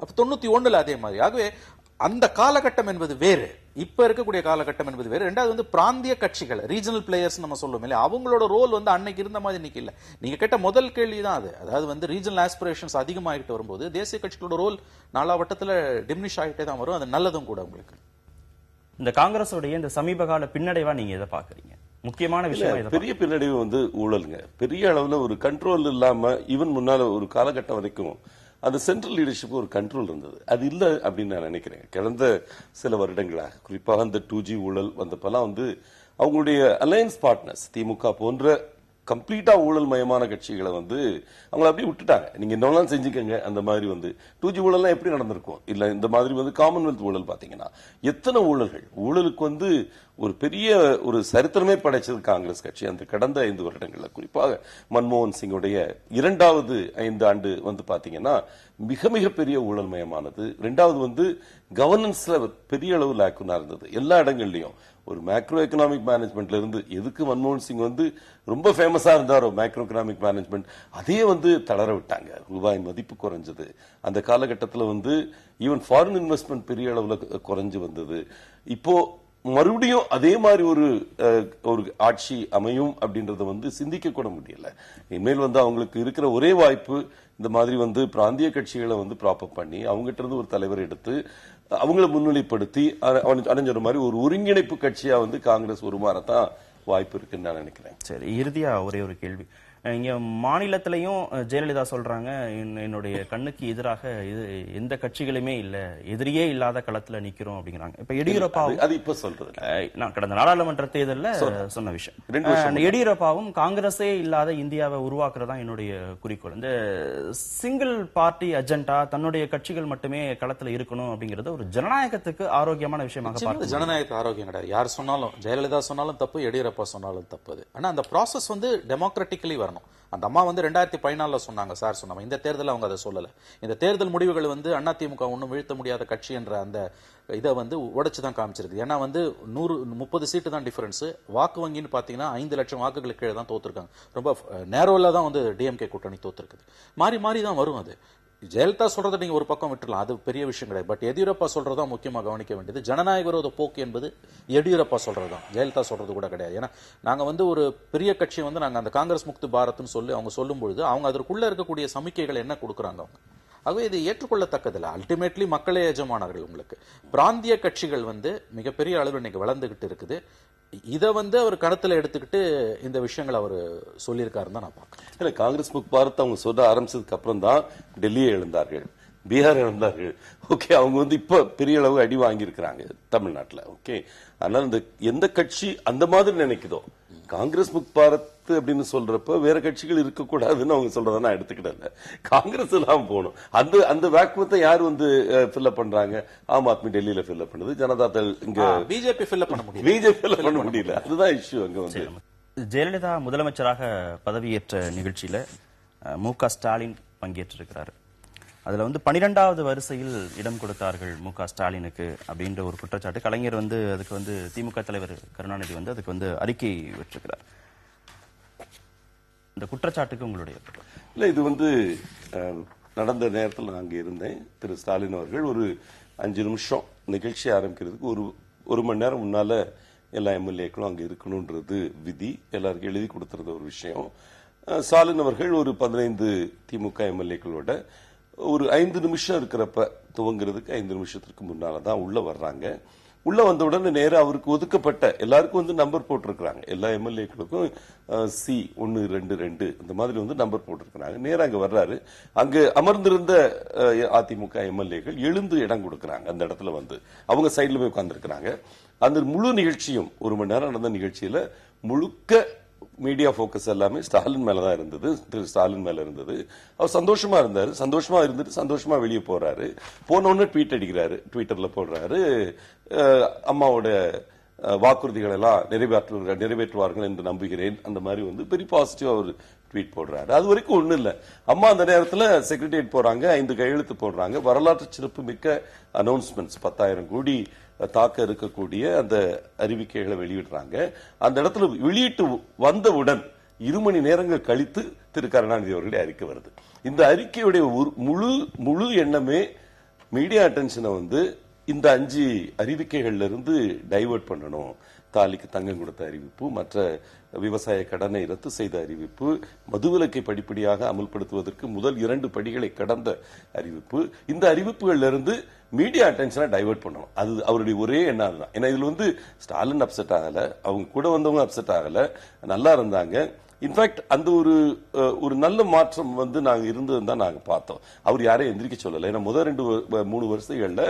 அப்ப 91 அதே மாதிரி. ஆகவே அந்த காலகட்டம் என்பது வேறு, இப்ப இருக்கக்கூடிய காலகட்டம் என்பது வேறு. ரெண்டாவது வந்து பிராந்திய கட்சிகள், ரீஜனல் பிளேயர்ஸ் நம்ம சொல்லுவோம் இல்லையா, அவங்களோட ரோல் வந்து அன்னைக்கு இருந்த மாதிரி இன்னைக்கு இல்ல. நீங்க கேட்ட முதல் கேள்விதான் அது. அதாவது வந்து ரீஜனல் ஆஸ்பிரேஷன்ஸ் அதிகமாகிட்டு வரும்போது தேசிய கட்சிகளோட ரோல் நாலாவட்டத்துல டிமினிஷ் ஆகிட்டே தான் வரும். அது நல்லதும் கூட. உங்களுக்கு இந்த காங்கிரஸோடைய இந்த சமீப கால பின்னடைவா நீங்க எதை பாக்குறீங்க? முக்கியமான விஷயம் பெரிய பின்னடைவு வந்து ஊழலுங்க. பெரிய அளவுல ஒரு கண்ட்ரோல் இல்லாம ஈவன் முன்னால ஒரு காலகட்டம் வரைக்கும் அந்த சென்ட்ரல் லீடர்ஷிப் ஒரு கண்ட்ரோல் இருந்தது. அது இல்ல அப்படின்னு நான் நினைக்கிறேன். கடந்த சில வருடங்களாக குறிப்பாக அந்த 2G ஊழல் வந்தப்பெல்லாம் வந்து அவங்களுடைய அலையன்ஸ் பார்ட்னர்ஸ் திமுக போன்ற கம்ப்ளீட்டா ஊழல் மயமான கட்சிகளை வந்து அவங்களை அப்படியே விட்டுட்டாங்க. நீங்க என்னெல்லாம் செஞ்சுக்கங்க. அந்த மாதிரி வந்து 2G ஊழல்லாம் எப்படி நடந்திருக்கும்? இல்ல இந்த மாதிரி வந்து காமன்வெல்த் ஊழல் பாத்தீங்கன்னா எத்தனை ஊழல்கள், ஊழலுக்கு வந்து ஒரு பெரிய ஒரு சரித்திரமே படைச்சது காங்கிரஸ் கட்சி அந்த கடந்த 5 வருடங்கள்ல. குறிப்பாக மன்மோகன் சிங்குடைய 2வது 5 ஆண்டு வந்து பாத்தீங்கன்னா மிக மிக பெரிய ஊழல் மயமானது. 2வது வந்து கவர்னன்ஸ்ல பெரிய அளவு லேக்குனா இருந்தது. எல்லா இடங்கள்லயும் ஒரு மேக்ரோ எக்கனாமிக் மேனேஜ்மெண்ட்ல இருந்து எதுக்கு மன்மோகன் சிங் வந்து ரொம்ப ஃபேமஸா இருந்தாரோ மேக்ரோ எக்கனாமிக் மேனேஜ்மெண்ட், அதே வந்து தளர விட்டாங்க. ரூபாயின் மதிப்பு குறைஞ்சது. அந்த காலகட்டத்தில் வந்து ஈவன் ஃபாரின் இன்வெஸ்ட்மெண்ட் பெரிய அளவுல குறைஞ்சு வந்தது. இப்போ மறுபடியும் அதே மாதிரி ஒரு ஆட்சி அமையும் அப்படின்றத வந்து சிந்திக்க கூட முடியல. இனிமேல் வந்து அவங்களுக்கு இருக்கிற ஒரே வாய்ப்பு இந்த மாதிரி வந்து பிராந்திய கட்சிகளை வந்து ப்ராப்பப் பண்ணி அவங்ககிட்ட இருந்து ஒரு தலைவர் எடுத்து அவங்களை முன்னிலைப்படுத்தி அடைஞ்ச மாதிரி ஒரு ஒருங்கிணைப்பு கட்சியா வந்து காங்கிரஸ் உருமாறத்தான் வாய்ப்பு இருக்குன்னு நான் நினைக்கிறேன். சரி, இறுதியா ஒரே ஒரு கேள்வி. இங்க மாநிலத்திலையும் ஜெயலலிதா சொல்றாங்க, என்னுடைய கண்ணுக்கு எதிராக எந்த கட்சிகளுமே இல்ல, எதிரியே இல்லாத களத்துல நிக்கிறோம் அப்படிங்கிறாங்க. இப்ப எடியூரப்பாவும் அது இப்ப சொல்றது நான் கடந்த நாடாளுமன்ற தேர்தல்ல சொன்ன விஷயம். எடியூரப்பாவும் காங்கிரஸே இல்லாத இந்தியாவை உருவாக்குறதா என்னுடைய குறிக்கோள், இந்த சிங்கிள் பார்ட்டி அஜெண்டா, தன்னுடைய கட்சிகள் மட்டுமே களத்துல இருக்கணும் அப்படிங்கிறது ஒரு ஜனநாயகத்துக்கு ஆரோக்கியமான விஷயமாக பார்த்து. ஜனநாயக ஆரோக்கியம் கிடையாது. யார் சொன்னாலும், ஜெயலலிதா சொன்னாலும் தப்பு, எடியூரப்பா சொன்னாலும் தப்பு. ஆனா அந்த ப்ராசஸ் வந்து டெமோக்ராட்டிக்கலி வரணும். அந்த அம்மா வந்து 2014 சொன்னாங்க, சார் சொன்னாங்க. இந்த தேர்தல் அவங்க அதை சொல்லல. இந்த தேர்தல் முடிவுகள் வந்து அதிமுக ஒன்னும் வீழ்த்த முடியாத கட்சி என்ற அந்த இதை வந்து உடைச்சுதான் காமிச்சிருக்கு. ஏன்னா வந்து 130 சீட்டு தான் டிஃபரன்ஸ். வாக்கு வங்கின்னு பாத்தீங்கன்னா 5 லட்சம் வாக்குகளுக்கு கீழே தான் தோத்துருக்காங்க. ரொம்ப நேரோல தான் வந்து டிஎம்கே கூட்டணி தோத்துருக்குது. மாறி மாறி தான் வரும். அது ஜெயலலிதா சொல்றதை நீங்க ஒரு பக்கம் விட்டுலாம், அது பெரிய விஷயம் கிடையாது. பட் எடியூரப்பா சொல்றதா முக்கியமா கவனிக்க வேண்டியது. ஜனநாயக விரோத போக்கு என்பது எடியூரப்பா சொல்றதுதான், ஜெயலலிதா சொல்றது கூட கிடையாது. ஏன்னா நாங்க ஒரு பெரிய கட்சியை நாங்க அந்த காங்கிரஸ் முக்து பாரத்னு சொல்லி அவங்க சொல்லும் பொழுது அவங்க அதற்குள்ள இருக்கக்கூடிய சமிக்கைகள் என்ன கொடுக்குறாங்க அவங்க. ஆகவே இது ஏற்றுக்கொள்ளத்தக்கதில்லை. அல்டிமேட்லி மக்களே எஜமானர்கள். உங்களுக்கு பிராந்திய கட்சிகள் மிகப்பெரிய அளவில் இன்னைக்கு வளர்ந்துகிட்டு இருக்குது. இதை அவர் கருத்துல எடுத்துக்கிட்டு இந்த விஷயங்களை அவர் சொல்லியிருக்காருன்னு தான் நான் பார்க்கிறேன். காங்கிரஸ் முக் பாரத் அவங்க சொல்ல ஆரம்பிச்சதுக்கு அப்புறம் தான் டெல்லியை இழந்தார்கள், பீகார் இழந்தார்கள். ஓகே, அவங்க இப்ப பெரிய அளவு அடி வாங்கியிருக்கிறாங்க தமிழ்நாட்டுல. ஓகே, அதனால இந்த எந்த கட்சி அந்த மாதிரி நினைக்குதோ, காங்கிரஸ் முக் பாரத் அப்படின்னு சொல்றப்ப வேற கட்சிகள் இருக்கக்கூடாதுன்னு அவங்க சொல்றத நான் எடுத்துக்கிட்டேன். காங்கிரஸ் எல்லாம் போகணும். அந்த வேக்குவத்தை யார் ஃபில்அப் பண்றாங்க? ஆம் ஆத்மி டெல்லியில ஃபில்அப் பண்ணுது, ஜனதா தள் இங்க பிஜேபி ஃபில்அப் பண்ண முடியல, பிஜேபி ஃபில்அப் பண்ண முடியல. அதுதான் இஷ்யூ அங்க ஜெயலலிதா முதலமைச்சராக பதவியேற்ற நிகழ்ச்சியில மு.க. ஸ்டாலின் பங்கேற்றிருக்கிறார். அதுல 12வது வரிசையில் இடம் கொடுத்தார்கள் மு.க. ஸ்டாலினுக்கு அப்படின்ற ஒரு குற்றச்சாட்டு. கலைஞர் அதுக்கு திமுக தலைவர் கருணாநிதி அதுக்கு அறிக்கை விட்டிருக்கிறார். இந்த குற்றச்சாட்டுக்கு உங்களுடைய இல்ல, இது நடந்த நேரத்தில் நான் அங்க இருந்தேன். திரு ஸ்டாலின் அவர்கள் ஒரு 5 நிமிஷம் நிகழ்ச்சி ஆரம்பிக்கிறதுக்கு ஒரு மணி நேரம் முன்னால எல்லா எம்எல்ஏக்களும் அங்க இருக்கணும்ன்றது விதி, எல்லாருக்கும் எழுதி கொடுத்துருந்த ஒரு விஷயம். ஸ்டாலின் அவர்கள் ஒரு 15 திமுக எம்எல்ஏக்களோட ஒரு 5 நிமிஷம் இருக்கிறப்ப துவங்குறதுக்கு 5 நிமிஷத்துக்கு முன்னாலதான் உள்ள வர்றாங்க. உள்ள வந்தவுடனே நேரம் அவருக்கு ஒதுக்கப்பட்ட எல்லாருக்கும் நம்பர் போட்டிருக்கிறாங்க. எல்லா எம்எல்ஏக்களுக்கும் C1 2 2 இந்த மாதிரி நம்பர் போட்டிருக்கிறாங்க. நேரம் அங்க வர்றாரு. அங்க அமர்ந்திருந்த அதிமுக எம்எல்ஏக்கள் எழுந்து இடம் கொடுக்கறாங்க. அந்த இடத்துல அவங்க சைட்ல போய் உட்கார்ந்துருக்கிறாங்க. அந்த முழு நிகழ்ச்சியும் 1 மணி நேரம் நடந்த நிகழ்ச்சியில முழுக்க மீடியா போக்கஸ் எல்லாமே ஸ்டாலின் மேலதான் இருந்தது, திரு ஸ்டாலின் மேல இருந்தது. அவர் சந்தோஷமா இருந்தாரு, சந்தோஷமா இருந்துட்டு சந்தோஷமா வெளியே போறாரு. போன உடனே ட்வீட் அடிக்கிறாரு, ட்விட்டர்ல போடுறாரு, அம்மாவோட வாக்குறுதிகள் எல்லாம் நிறைவேற்றுவார்கள் என்று நம்புகிறேன். அந்த மாதிரி பெரிய பாசிட்டிவா ஒரு ட்வீட் போடுறாரு. அது வரைக்கும் ஒண்ணும் இல்ல. அம்மா அந்த நேரத்தில் செக்ரட்டரியேட் போறாங்க, 5 கையெழுத்து போடுறாங்க, வரலாற்று சிறப்பு மிக்க அனௌன்ஸ்மெண்ட்ஸ் 10,000 கோடி தாக்க இருக்கக்கூடிய அந்த அறிவிக்கைகளை வெளியிடுறாங்க. அந்த இடத்துல வெளியிட்டு வந்தவுடன் 2 மணி நேரங்கள் கழித்து திரு கருணாநிதி அவர்களுடைய அறிக்கை வருது. இந்த அறிக்கையுடைய முழு எண்ணமே மீடியா அட்டென்ஷனை இந்த 5 அறிவிக்கைகள்ல இருந்து டைவர்ட் பண்ணணும். தாலிக்கு தங்கம் கொடுத்த அறிவிப்பு, மற்ற விவசாய கடனை ரத்து செய்த அறிவிப்பு, மதுவிலக்கை படிப்படியாக அமல்படுத்துவதற்கு முதல் 2 படிகளை கடந்த அறிவிப்பு. இந்த அறிவிப்புகள்ல இருந்து மீடியா அட்டென்ஷனை டைவர்ட் பண்ணணும். அது அவருடைய ஒரே எண்ணம் தான். ஏன்னா இதுல ஸ்டாலின் அப்செட் ஆகல, அவங்க கூட வந்தவங்க அப்செட் ஆகல, நல்லா இருந்தாங்க. இன்ஃபேக்ட் அந்த ஒரு நல்ல மாற்றம் நாங்க இருந்ததுன்னு தான் நாங்க பார்த்தோம். அவர் யாரையும் எந்திரிக்க சொல்லல. ஏன்னா முதல் 2-3 வருஷங்கள்ல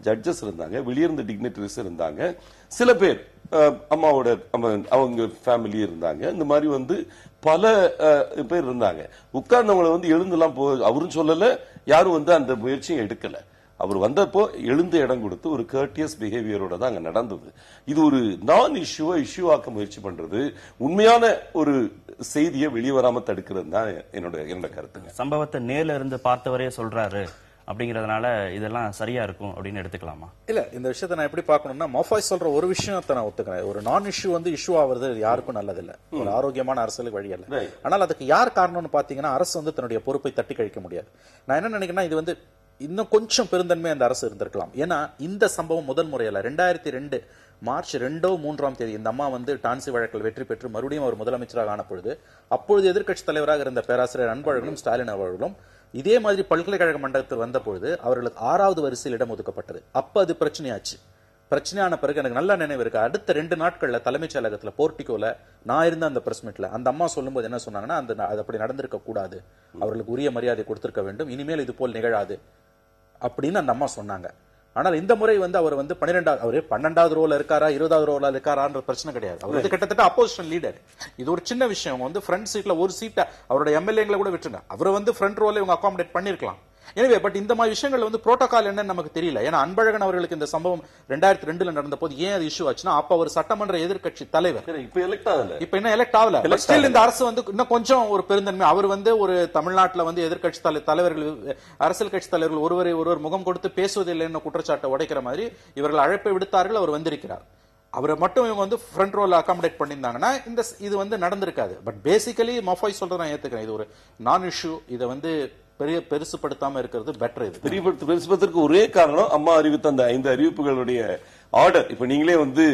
ஜட்ஜஸ் இருந்தாங்க, வெளியிருந்த டிக்னிட்டரிஸ் இருந்தாங்க, சில பேர் அம்மாவோட அவங்க ஃபேமிலி இருந்தாங்க. இந்த மாதிரி பல பேர் இருந்தாங்க. உட்கார்ந்தவங்களை எழுந்துலாம் அவரும் சொல்லல, யாரும் அந்த முயற்சியும் எடுக்கல. அவர் வந்தப்போ எழுந்து இடம் கொடுத்து ஒரு கர்டியஸ் பிஹேவியரோட தான் அங்க நடந்தது. இது ஒரு நான் இஷ்யூ ஆக்க முயற்சி பண்றது, உண்மையான ஒரு செய்தியை வெளியே வராம தடுக்கிறது தான் என்னோட கருத்துங்க. சம்பவத்தை நேர்ல இருந்து பார்த்தவரே சொல்றாரு அப்படிங்கறதுனால இதெல்லாம் சரியா இருக்கும் அப்படின்னு எடுத்துக்கலாமா? இல்ல, இந்த விஷயத்தை நான் எப்படி பார்க்கணும்னா, மோஃபாய் சொல்ற ஒரு விஷயத்தை நான் ஒத்துக்கிறேன். ஒரு நான் இஷ்யூ இஷ்யூ ஆகுறது யாருக்கும் நல்லதில்ல, ஒரு ஆரோக்கியமான அரசியலுக்கு வழி அல்ல. ஆனால் அதுக்கு யார் காரணம்னு பாத்தீங்கன்னா, அரசு தன்னுடைய பொறுப்பை தட்டி கழிக்க முடியாது. நான் என்ன நினைக்கிறேன்னா, இது இன்னும் கொஞ்சம் பெருந்தன்மை அந்த அரசு இருந்திருக்கலாம். ஏன்னா இந்த சம்பவம் முதல் முறையில 2002 மார்ச் 2-3ஆம் தேதி இந்த அம்மா டான்சி வழக்கில் வெற்றி பெற்று மறுபடியும் அவர் முதலமைச்சராக ஆன பொழுது, அப்பொழுது எதிர்க்கட்சி தலைவராக இருந்த பேராசிரியர் அன்பழகனும் ஸ்டாலின் அவர்களும் இதே மாதிரி பல்கலைக்கழக மண்டலத்தில் வந்த பொழுது அவர்களுக்கு 6வது வரிசையில் இடம் ஒதுக்கப்பட்டது. அப்ப அது பிரச்சனையாச்சு. பிரச்சனையான பிறகு எனக்கு நல்ல நினைவு இருக்கு, அடுத்த 2 நாட்கள்ல தலைமைச் செயலகத்துல போர்ட்டிகோல நான் இருந்த அந்த பிரஸ் மீட்ல அந்த அம்மா சொல்லும்போது என்ன சொன்னாங்கன்னா, அது அப்படி நடந்திருக்க கூடாது, அவர்களுக்கு உரிய மரியாதை கொடுத்திருக்க வேண்டும், இனிமேல் இது போல் நிகழாது அப்படின்னு அந்த அம்மா சொன்னாங்க. ஆனால் இந்த முறை அவர் 12வது ரோல இருக்காரா 20வது ரோல இருக்காரான்ற பிரச்சனை கிடையாது. அவர் கிட்டத்தட்ட அப்போசிஷன் லீடர். இது ஒரு சின்ன விஷயம். ஃப்ரண்ட் சீட்ல ஒரு சீட்டை அவரோட எம்எல்ஏங்களை கூட விட்டுருங்க, அவர் ஃப்ரண்ட் ரோல இவங்க அகாமடேட் பண்ணிருக்கலாம். எனவே பட் இந்த மாதிரி விஷயங்கள் புரோட்டோகால் என்னன்னு நமக்கு தெரியல. ஏன்னா அன்பழகன் அவர்களுக்கு இந்த சம்பவம் 2002ல நடந்த போது ஏன் அது இஷ்யூ ஆச்சுன்னா, அப்ப ஒரு சட்டமன்ற எதிர்க்கட்சி தலைவர், இப்ப என்ன எலெக்ட் ஆகல. இந்த அரசு இன்னும் கொஞ்சம் ஒரு பெருந்தன்மை. அவர் ஒரு தமிழ்நாட்டில் எதிர்க்கட்சி தலைவர்கள், அரசியல் கட்சி தலைவர்கள் ஒருவர் முகம் கொடுத்து பேசுவதில்லைன்னு குற்றச்சாட்டை உடைக்கிற மாதிரி இவர்கள் அழைப்பை விடுத்தார்கள், அவர் வந்திருக்கிறார். அவரை மட்டும் இவங்க ஃப்ரண்ட் ரோல அகாமடேட் பண்ணியிருந்தாங்கன்னா இது நடந்திருக்காது. பட் பேசிக்கலி மஃபாய் சொல்றதை நான் ஏத்துக்கிறேன், இது ஒரு நான் இஷ்யூ. இதை பெருசுப்படுத்தாம இருக்கிறது பெட்டர். இது பெருசுபடுத்துறதுக்கு ஒரே காரணம் அம்மா அறிவித்த அந்த 5 அறிவிப்புகளுடைய ஆர்டர். இப்ப நீங்களே வந்து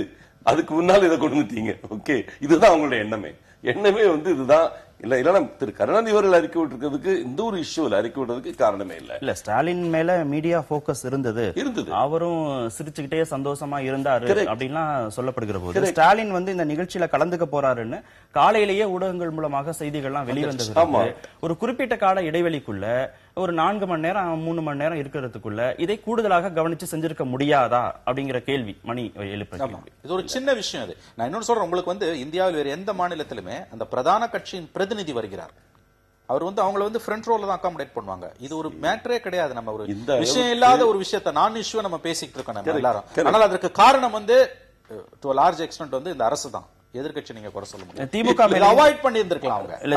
அதுக்கு முன்னால் இதை கொண்டு வந்துட்டீங்க. ஓகே, இதுதான் அவங்களுடைய எண்ணமே வந்து இதுதான். இல்ல திரு கருணாநிதி அவர்கள் அறிக்கை விட்டுருக்கிறதுக்கு இந்த ஒரு இஷ்யூல அறிக்கை விடுறதுக்கு காரணமே இல்ல. ஸ்டாலின் மேல மீடியா போக்கஸ் இருந்தது. அவரும் சிரிச்சுக்கிட்டே சந்தோஷமா இருந்தாரு அப்படின்லாம் சொல்லப்படுகிற போது ஸ்டாலின் வந்து இந்த நிகழ்ச்சியில கலந்துக்க போறாருன்னு காலையிலேயே ஊடகங்கள் மூலமாக செய்திகள்லாம் வெளிவந்தது. ஒரு குறிப்பிட்ட கால இடைவெளிக்குள்ள ஒரு 4 மணி நேரம் 3 மணி நேரம் இருக்கிறதுக்குள்ள இதை கூடுதலாக கவனிச்சு செஞ்சிருக்க முடியாதா அப்படிங்கிற கேள்வி மணி எழுப்ப. இது ஒரு சின்ன விஷயம். அது நான் இன்னொன்னு சொல்றேன், உங்களுக்கு வந்து இந்தியாவில் வேற எந்த மாநிலத்திலுமே அந்த பிரதான கட்சியின் பிரதிநிதி வருகிறார், அவர் வந்து அவங்கள வந்து ஃப்ரண்ட் ரோல தான் அகாமடேட் பண்ணுவாங்க. இது ஒரு மேட்டரே கிடையாது. நம்ம ஒரு விஷயம் இல்லாத ஒரு விஷயத்தை நான் இஷ்யூ நம்ம பேசிட்டு இருக்கோம் நம்ம எல்லாரும். ஆனால் அதற்கு காரணம் வந்து டு a large extent வந்து இந்த அரசு தான். எதிர்க்கட்சி நீங்க குறை சொல்ல முடியாது. திமுக அவாய்ட் பண்ணி இருந்திருக்கலாம் அவங்க. இல்ல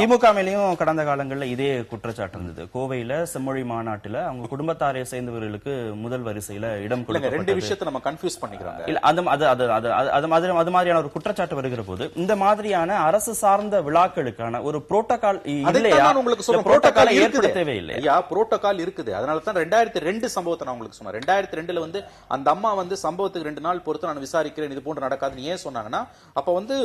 திமுக மேலயும் கடந்த காலங்கள்ல இதே குற்றச்சாட்டு இருந்தது. கோவையில செம்மொழி மாநாட்டுல அவங்க குடும்பத்தாரை சேர்ந்தவர்களுக்கு முதல் வரிசையில இடம் கொடுக்கப்பட்டது. ரெண்டு விஷயத்தை நம்ம கன்ஃபியூஸ் பண்ணிக்கிறாங்க. இல்ல அது மாதிரியான ஒரு குற்றச்சாட்டு வருகிற போது இந்த மாதிரியான அரசு சார்ந்த விழாக்களுக்கான ஒரு புரோட்டோகால் இல்லையா? உங்களுக்கு சொல்ற புரோட்டோகால் ஏற்படுத்தவே இல்லை. ஐயா, புரோட்டோகால் இருக்குது. அதனால தான் 2002 சம்பவத்தை நான் உங்களுக்கு சொன்னேன். 2002ல வந்து அந்த அம்மா வந்து சம்பவத்துக்கு 2 நாள் பொறுத்து நான் விசாரிக்கிறேன், இது போன்று நடக்காதுன்னு ஏன் சொன்னாங்கன்னா, அப்ப வந்து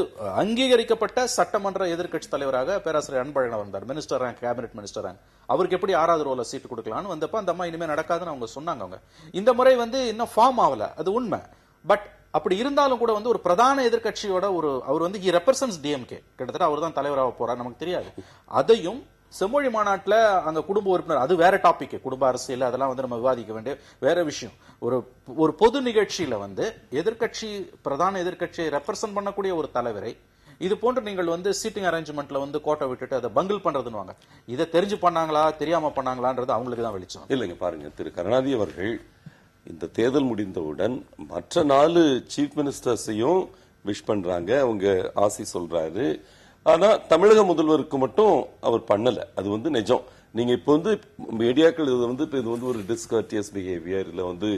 அங்கீகரிக்கப்பட்ட சட்டமன்ற எதிர்க்கட்சி தலைவராக பேராசிரியர் அன்பழகன் வந்தார். Minister rank, cabinet minister rank. அவருக்கு எப்படி 6வது ரோல சீட் கொடுக்கலாம்னு வந்தப்ப அந்த அம்மா இனிமே நடக்காதுன்னு அவங்க சொன்னாங்க. அவங்க இந்த முறை வந்து இன்னும் ஃபார்ம் ஆகல, அது உண்மை. பட் அப்படி இருந்தாலும் கூட வந்து ஒரு பிரதான எதிர்க்கட்சியோட அவர் வந்து he represents DMK, கிட்டத்தட்ட அவர் தான் தலைவராக போறார், நமக்கு தெரியாது. அதையும் செம்மொழி மாநாட்டுல அங்க குடும்ப உறுப்பினர், அது வேற டாபிக், குடும்ப அரசியல், அதெல்லாம் வந்து நம்ம விவாதிக்க வேண்டிய வேற விஷயம். ஒரு பொது நிகழ்ச்சியில வந்து எதிர்க்கட்சி, பிரதான எதிர்க்கட்சியை ரெப்ரசன்ட் பண்ணக்கூடிய ஒரு தலைவரை இது போன்று நீங்கள் வந்து சீட்டிங் அரேஞ்ச்மெண்ட்ல வந்து கோட்டை விட்டுட்டு அதை பங்கிள் பண்றதுன்னு, இதை தெரிஞ்சு பண்ணாங்களா தெரியாம பண்ணாங்களான்றது அவங்களுக்கு தான் வெளிச்சம். இல்லைங்க, பாருங்க, திரு கருணாநிதி அவர்கள் இந்த தேர்தல் முடிந்தவுடன் மற்ற 4 சீஃப் மினிஸ்டர்ஸையும் விஷ் பண்றாங்க, அவங்க ஆசி சொல்றாரு. ஆனா தமிழக முதல்வருக்கு மட்டும் அவர் பண்ணல. அது வந்து நிஜம். நீங்க இப்ப வந்து மீடியாக்கள் இது வந்து ஒரு டிஸ்கர்டியஸ் பிஹேவியர், இல்ல வந்து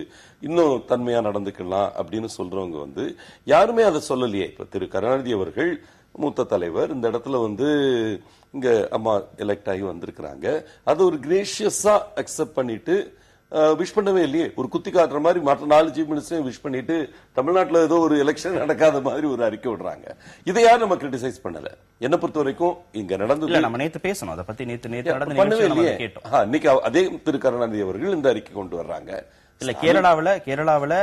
இன்னும் தன்மையா நடந்துக்கலாம் அப்படின்னு சொல்றவங்க வந்து யாருமே அதை சொல்லலையே. இப்ப திரு கருணாநிதி அவர்கள் மூத்த தலைவர், இந்த இடத்துல வந்து இங்க அம்மா எலெக்ட் ஆகி வந்திருக்கிறாங்க. அதை ஒரு கிரேஷியஸா அக்செப்ட் பண்ணிட்டு விஷ் பண்ணவே இல்லையே. ஒரு குத்தி காட்டுற மாதிரி மற்ற 4 சீஃப் மினிஸ்டரையும் விஷ் பண்ணிட்டு தமிழ்நாட்டில் ஏதோ ஒரு எலெக்ஷன் நடக்காத மாதிரி ஒரு அறிக்கை விடுறாங்க. இதை யாரும் நம்ம கிரிட்டிசைஸ் பண்ணல. என்ன பொறுத்த வரைக்கும் இங்க நடந்தது நம்ம நேத்து பேசணும், அதை பத்தி நேத்து பண்ணவே இல்லையே. இன்னைக்கு அதே திரு கருணாநிதி அவர்கள் இந்த அறிக்கை கொண்டு வர்றாங்க. இல்ல கேரளாவுல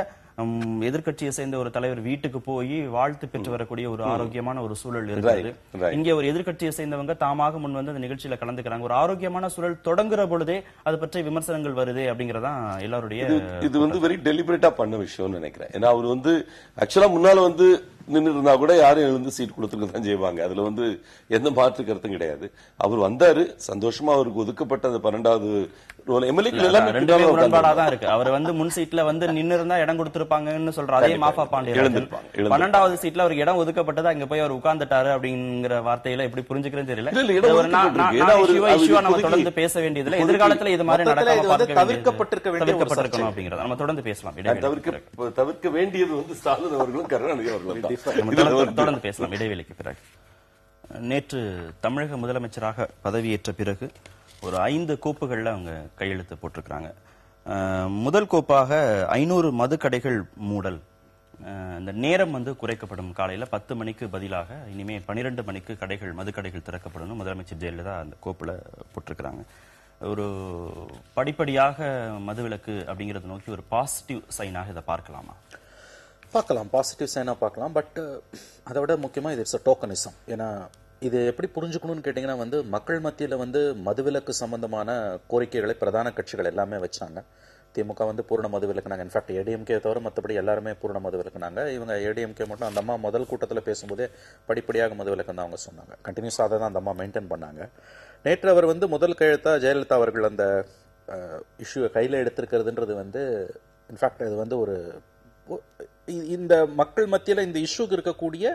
எதிர்க்கட்சியை சேர்ந்த ஒரு தலைவர் வீட்டுக்கு போய் வாழ்த்து பெற்று வரக்கூடிய ஒரு ஆரோக்கியமான ஒரு சூழல் இருக்கிறது. இங்கே ஒரு எதிர்க்கட்சியை சேர்ந்தவங்க தாமாக முன் வந்து அந்த நிகழ்ச்சியில கலந்துக்கிறாங்க. ஒரு ஆரோக்கியமான சூழல் தொடங்குற பொழுதே அது பற்றி விமர்சனங்கள் வருது அப்படிங்கறதான் எல்லாருடைய. இது வந்து வெரி டெலிபரேட்டா பண்ண விஷயம்னு நினைக்கிறேன். ஏன்னா அவர் வந்து ஆக்சுவலா முன்னால வந்து நின்று இருந்தா கூட யாரும் எழுந்து சீட் கொடுத்துருக்க தான் செய்வாங்க. அதுல வந்து எந்த மாற்று கருத்தும் கிடையாது. அவர் வந்தாரு, சந்தோஷமா அவருக்கு ஒதுக்கப்பட்ட அந்த 12வது ரோல் எம்எல்ஏக்கள் எல்லாமே முரண்பாடாதான் இருக்கு. அவர் வந்து முன் சீட்ல வந்து நின்று இருந்தா இடம் கொடுத்திருப்பாங்கன்னு சொல்ற அதே மாஃபா பாண்டியராஜன் 12வது சீட்ல அவருக்கு இடம் ஒதுக்கப்பட்டது, அங்க போய் அவர் உட்கார்ந்துட்டாரு அப்படிங்கிற வார்த்தையில எப்படி புரிஞ்சுக்கிறேன்னு தெரியல. நம்ம தொடர்ந்து பேச வேண்டியதுல எதிர்காலத்துல இது மாதிரி தவிர்க்கப்பட்டிருக்கணும் அப்படிங்கறத நம்ம தொடர்ந்து பேசலாம். தவிர்க்க வேண்டியது வந்து ஸ்டாலின் அவர்களும் கருணாநிதி அவர்களும் தொடர்ந்து பேசலாம் இடைவெளிக்கு பிறகு. நேற்று தமிழக முதலமைச்சராக பதவியேற்ற பிறகு ஒரு 5 கோப்புகள்ல அவங்க கையெழுத்து போட்டிருக்கிறாங்க. முதல் கோப்பாக 500 மதுக்கடைகள் மூடல், இந்த நேரம் வந்து குறைக்கப்படும். காலையில 10 மணிக்கு பதிலாக இனிமே 12 மணிக்கு மதுக்கடைகள் திறக்கப்படணும். முதலமைச்சர் ஜெயலலிதா அந்த கோப்புல போட்டிருக்கிறாங்க. ஒரு படிப்படியாக மதுவிலக்கு அப்படிங்கறத நோக்கி ஒரு பாசிட்டிவ் சைனாக இதை பார்க்கலாமா? பார்க்கலாம், பாசிட்டிவ் சைனா பார்க்கலாம். பட் அதை விட முக்கியமா இது இட்ஸ் டோக்கனிசம். ஏன்னா இது எப்படி புரிஞ்சுக்கணும்னு கேட்டீங்கன்னா வந்து மக்கள் மத்தியில வந்து மதுவிலக்கு சம்பந்தமான கோரிக்கைகளை பிரதான கட்சிகள் எல்லாமே வச்சாங்க. திமுக வந்து பூர்ண மது விலக்குனாங்க. இன்ஃபேக்ட் ஏடிஎம்கே தவிர மற்றபடி எல்லாருமே பூர்ண மது விலக்குனாங்க. இவங்க ஏடிஎம்கே மட்டும் அந்த அம்மா முதல் கூட்டத்தில் பேசும்போதே படிப்படியாக மது விலக்குன்னு தான் அவங்க சொன்னாங்க. கண்டினியூஸாக அதை தான் அந்த அம்மா மெயின்டைன் பண்ணாங்க. நேற்று அவர் வந்து முதல் கையெழுத்தா ஜெயலலிதா அவர்கள் அந்த இஷ்யூவை கையில் எடுத்திருக்கிறதுன்றது வந்து இன்ஃபேக்ட் அது வந்து ஒரு இந்த மக்கள் மத்தியில் இந்த இஷ்யூக்கு இருக்கக்கூடிய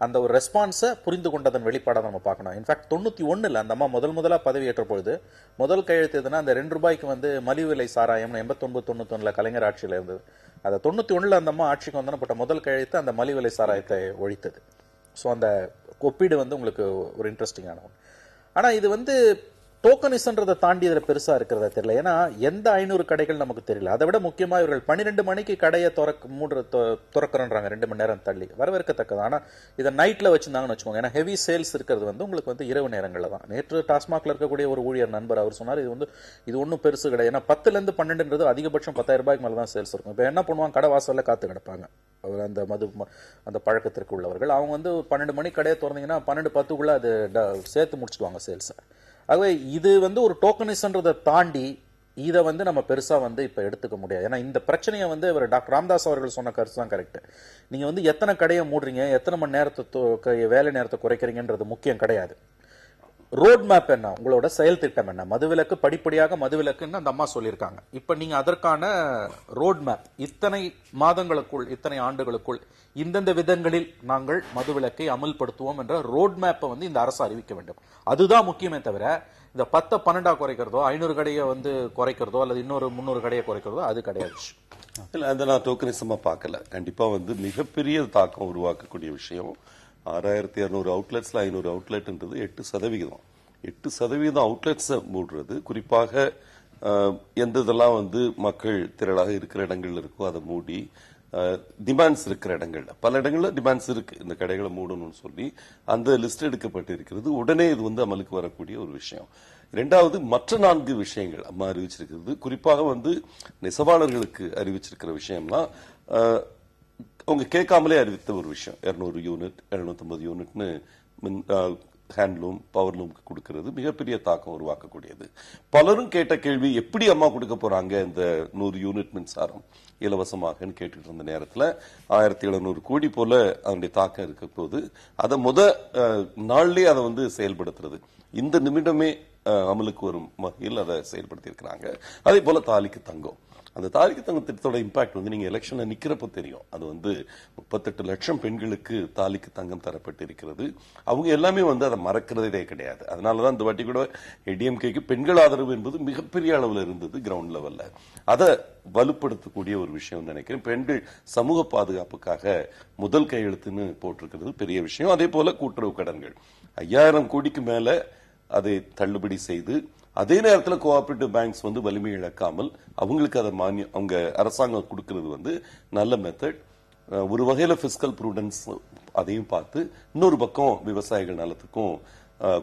அந்த ஒரு ரெஸ்பான்ஸை புரிந்து கொண்டதன் வெளிப்பாடாக நம்ம பார்க்கணும். இன்ஃபேக்ட் 91ல் அந்த அம்மா முதலாக பதவியேற்ற பொழுது முதல் கையெழுத்து எதுனா அந்த 2 ரூபாய்க்கு வந்து மலிவு விலை சாராயம் 89-91 கலைஞர் ஆட்சியில் இருந்தது. அதை 91ல் அந்த அம்மா ஆட்சிக்கு வந்தோன்னா போட்ட முதல் கையெழுத்து அந்த மலிவு விலை சாராயத்தை ஒழித்தது. ஸோ அந்த ஒப்பீடு வந்து உங்களுக்கு ஒரு இன்ட்ரெஸ்டிங்கான ஒன்று. ஆனால் இது வந்து டோக்கனிசன்றதை தாண்டி இதுல பெருசா இருக்கிறதா தெரியல. ஏன்னா எந்த 500 கடைகள் நமக்கு தெரியல. அதை விட முக்கியமா இவர்கள் 12 மணிக்கு கடையை திறக்கிறன்றாங்க 2 மணி நேரம் தள்ளி, வரவேற்கத்தக்கது. ஆனா இதை நைட்ல வச்சிருந்தாங்கன்னு வச்சுக்கோங்க. ஏன்னா ஹெவி சேல்ஸ் இருக்கிறது வந்து உங்களுக்கு வந்து இரவு நேரங்கள்ல தான். நேற்று டாஸ்மாக்ல இருக்கக்கூடிய ஒரு ஊழியர் நண்பர் அவர் சொன்னார், இது ஒன்றும் பெருசு கிடையாது. ஏன்னா 10ல இருந்து 12ன்றது அதிகபட்சம் 10,000 ரூபாய்க்கு மேல தான் சேல்ஸ் இருக்கும். இப்போ என்ன பண்ணுவாங்க, கடை வாசல்ல காத்து கிடப்பாங்க அந்த அந்த பழக்கத்திற்கு உள்ளவர்கள். அவங்க வந்து 12 மணி கடையை திறந்தீங்கன்னா 12:10க்குள்ள அது சேர்த்து முடிச்சுடுவாங்க சேல்ஸ். ஆகவே இது வந்து ஒரு டோக்கனிசன்றதை தாண்டி இதை வந்து நம்ம பெருசா வந்து இப்ப எடுத்துக்க முடியாது. ஏன்னா இந்த பிரச்சனையை வந்து இவர் டாக்டர் ராமதாஸ் அவர்கள் சொன்ன கருத்து தான் கரெக்ட். நீங்க வந்து எத்தனை கடையை மூடுறீங்க, எத்தனை மணி நேரத்தை வேலை நேரத்தை குறைக்கிறீங்கன்றது முக்கியம் கிடையாது. ரோட் மேப் என்ன, உங்களோட செயல் திட்டம் என்ன, மதுவிலக்கு படிப்படியாக மதுவிலக்குன்னு அந்த அம்மா சொல்லியிருக்காங்க. இப்ப நீங்க அதற்கான ரோட் மேப் இத்தனை மாதங்களுக்குள் இத்தனை ஆண்டுகளுக்குள் இந்தந்த விதங்களில் நாங்கள் மதுவிலக்கை அமல்படுத்துவோம் என்ற ரோட் மேப்பை வந்து இந்த அரசு அறிவிக்க வேண்டும். அதுதான் முக்கியமே தவிர இந்த 10-12 குறைக்கிறதோ 500 கடையை வந்து குறைக்கிறதோ அல்லது இன்னொரு 300 கடையை குறைக்கிறதோ அது கிடையாது. இல்ல அதை நான் டோக்கனிசமா பார்க்கல. கண்டிப்பா வந்து மிகப்பெரிய தாக்கம் உருவாக்கக்கூடிய விஷயம். 6200 அவுட்லெட்ஸ்ல 500 அவுட்லெட்ன்றது 8%. 8% அவுட்லெட்ஸ் மூடுறது, குறிப்பாக எந்த இதெல்லாம் வந்து மக்கள் திரளாக இருக்கிற இடங்கள்ல இருக்கோ அதை மூடி, டிமாண்ட்ஸ் இருக்கிற இடங்கள்ல பல இடங்கள்ல டிமாண்ட்ஸ் இருக்கு இந்த கடைகளை மூடணும்னு சொல்லி அந்த லிஸ்ட் எடுக்கப்பட்டு இருக்கிறது. உடனே இது வந்து அமலுக்கு வரக்கூடிய ஒரு விஷயம். இரண்டாவது, மற்ற 4 விஷயங்கள் அம்மா அறிவிச்சிருக்கிறது, குறிப்பாக வந்து நெசவாளர்களுக்கு அறிவிச்சிருக்கிற விஷயம்லாம் அவங்க கேட்காமலே அறிவித்த ஒரு விஷயம். 200 யூனிட் 750 யூனிட்னு ஹேண்ட்லூம் பவர்லூம்க்கு கொடுக்கிறது மிகப்பெரிய தாக்கம் உருவாக்கக்கூடியது. பலரும் கேட்ட கேள்வி, எப்படி அம்மா கொடுக்க போறாங்க இந்த 100 யூனிட் மின்சாரம் இலவசமாக கேட்டுட்டு இருந்த நேரத்தில் 1700 கோடி போல அதனுடைய தாக்கம் இருக்க போது அதை நாள்லயே அதை வந்து செயல்படுத்துறது, இந்த நிமிடமே அமலுக்கு வரும் வகையில் அதை செயல்படுத்தி இருக்கிறாங்க. அதே போல தாலிக்கு தங்கம், அந்த தாலிக்கு தங்கம் திட்டத்தோட இம்பாக்ட் வந்து நீங்க எலெக்ஷன்ல நிக்கிறப்ப தெரியும். அது வந்து 38 லட்சம் பெண்களுக்கு தாலிக்கு தங்கம் தரப்பட்டு இருக்கிறது. அவங்க எல்லாமே வந்து அதை மறக்கிறதே கிடையாது. அதனாலதான் இந்த வாட்டி கூட ஏடிஎம்கேக்கு பெண்கள் ஆதரவு என்பது மிகப்பெரிய அளவில் இருந்தது கிரவுண்ட் லெவல்ல. அதை வலுப்படுத்தக்கூடிய ஒரு விஷயம் நினைக்கிறேன். பெண்கள் சமூக பாதுகாப்புக்காக முதல் கையெழுத்துன்னு போட்டிருக்கிறது பெரிய விஷயம். அதே போல கூட்டுறவு கடன்கள் 5000 கோடிக்கு மேல அதை தள்ளுபடி செய்து, அதே நேரத்தில் கோஆபரேட்டிவ் பேங்க்ஸ் வந்து வலிமை இழக்காமல் அவங்களுக்கு அதை மானியம் அவங்க அரசாங்கம் கொடுக்கிறது வந்து நல்ல மெத்தட். ஒரு வகையில பிஸ்கல் ப்ரூடன்ஸ் அதையும் பார்த்து, இன்னொரு பக்கம் விவசாயிகள் நலத்துக்கும்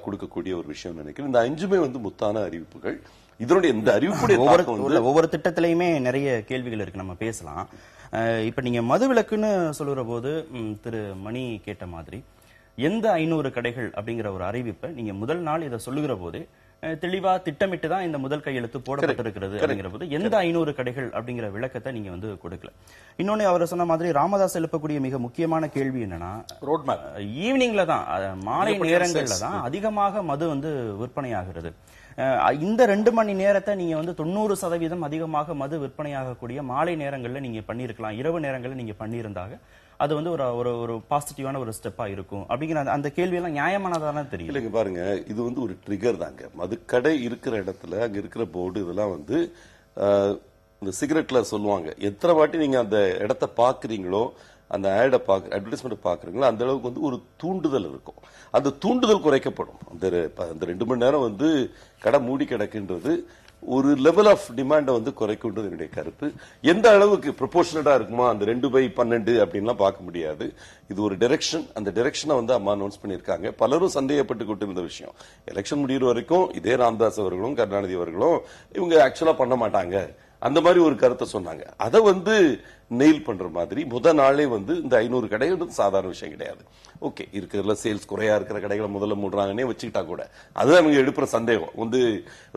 கொடுக்கக்கூடிய ஒரு விஷயம் நினைக்கிறேன். இந்த 5மே வந்து முத்தான அறிவிப்புகள். இதனுடைய இந்த அறிவிப்புடைய ஒவ்வொரு திட்டத்திலையுமே நிறைய கேள்விகள் இருக்கு, நம்ம பேசலாம். இப்ப நீங்க மதுவிலக்குன்னு சொல்லுற போது திரு மணி கேட்ட மாதிரி எந்த 500 கடைகள் அப்படிங்கிற ஒரு அறிவிப்பை நீங்க முதல் நாள் இதை சொல்லுகிற போது தெளிவா திட்டமிட்டு தான் இந்த முதல் கையெழுத்து போடப்பட்டிருக்கிறது அப்படிங்கிற போது எந்த 500 கடைகள் அப்படிங்கிற விளக்கத்தை நீங்க வந்து கொடுக்கல. இன்னொன்னு அவர் சொன்ன மாதிரி ராமதாஸ் எழுப்பக்கூடிய மிக முக்கியமான கேள்வி என்னன்னா, ரோட் மேப் ஈவினிங்ல தான் மாலை நேரங்கள்ல தான் அதிகமாக மது வந்து விற்பனையாகிறது. இந்த 2 மணி நேரத்தை நீங்க வந்து 90% அதிகமாக மது விற்பனையாகக்கூடிய மாலை நேரங்கள்ல நீங்க பண்ணிருக்கலாம், இரவு நேரங்கள்ல நீங்க பண்ணியிருந்தாக அது வந்து ஒரு பாசிட்டிவான ஒரு ஸ்டெப்பா இருக்கும் அப்படிங்கிற அந்த கேள்வி எல்லாம் நியாயமானதான தெரியும். இல்லைங்க, பாருங்க, இது வந்து ஒரு ட்ரிகர் தாங்க. மதுக்கடை இருக்கிற இடத்துல அங்க இருக்கிற போர்டு இதெல்லாம் வந்து இந்த சிகரெட்ல சொல்லுவாங்க, எத்தனை வாட்டி நீங்க அந்த இடத்த பாக்குறீங்களோ, அந்த அட்வர்டைஸ்மெண்ட் பாக்குறீங்களோ, அந்த அளவுக்கு வந்து ஒரு தூண்டுதல் இருக்கும். அந்த தூண்டுதல் குறைக்கப்படும். அந்த 2 மணி நேரம் வந்து கடை மூடி கிடக்குன்றது ஒரு லெவல் ஆஃப் டிமாண்ட வந்து குறைக்கும்ன்றது என்னுடைய கருத்து. எந்த அளவுக்கு ப்ரொபோர்ஷனட்டா இருக்குமா அந்த 2/12 அப்படின்லாம் பார்க்க முடியாது. இது ஒரு டைரக்ஷன். அந்த டைரக்ஷனை வந்து அம்மா அனௌன்ஸ் பண்ணியிருக்காங்க. பலரும் சந்தேகப்பட்டு கொண்டிருந்த விஷயம், எலெக்ஷன் முடிகிற வரைக்கும் இதே ராமதாஸ் அவர்களும் கருணாநிதி அவர்களும் இவங்க ஆக்சுவலா பண்ண மாட்டாங்க அந்த மாதிரி ஒரு கருத்தை சொன்னாங்க. அதை வந்து நெயில் பண்ற மாதிரி முதல் நாளே வந்து இந்த 500 கடைகள் சாதாரண விஷயம் கிடையாது. ஓகே, இருக்கிறதுல சேல்ஸ் குறையா இருக்கிற கடைகளை முதல்ல மூடுறாங்கன்னே வச்சுக்கிட்டா கூட அதுதான் அவங்க எழுப்புற சந்தேகம். வந்து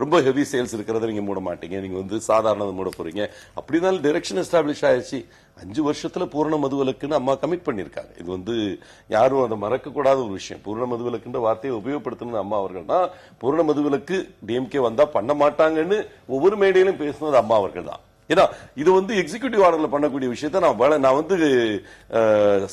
ரொம்ப ஹெவி சேல்ஸ் இருக்கிறத நீங்க மூட மாட்டீங்க, நீங்க வந்து சாதாரண மூட போறீங்க. அப்படினாலும் டைரக்ஷன் எஸ்டாப்ளிஷ் ஆயிடுச்சு. 5 வருஷத்துல பூரண மதுவிலக்குன்னு அம்மா கமிட் பண்ணிருக்காங்க. இது வந்து யாரும் அதை மறக்க கூடாத ஒரு விஷயம். பூரண மதுவிலக்குன்ற வார்த்தையை உபயோகப்படுத்தணும் அம்மா அவர்கள் தான். பூரண மதுவிலக்கு டிஎம்கே வந்தா பண்ண மாட்டாங்கன்னு ஒவ்வொரு மேடையிலும் பேசுனது அம்மா அவர்கள் தான். ஏன்னா இது வந்து எக்ஸிகியூட்டிவ் ஆர்டர்ல பண்ணக்கூடிய விஷயத்தை நான் வந்து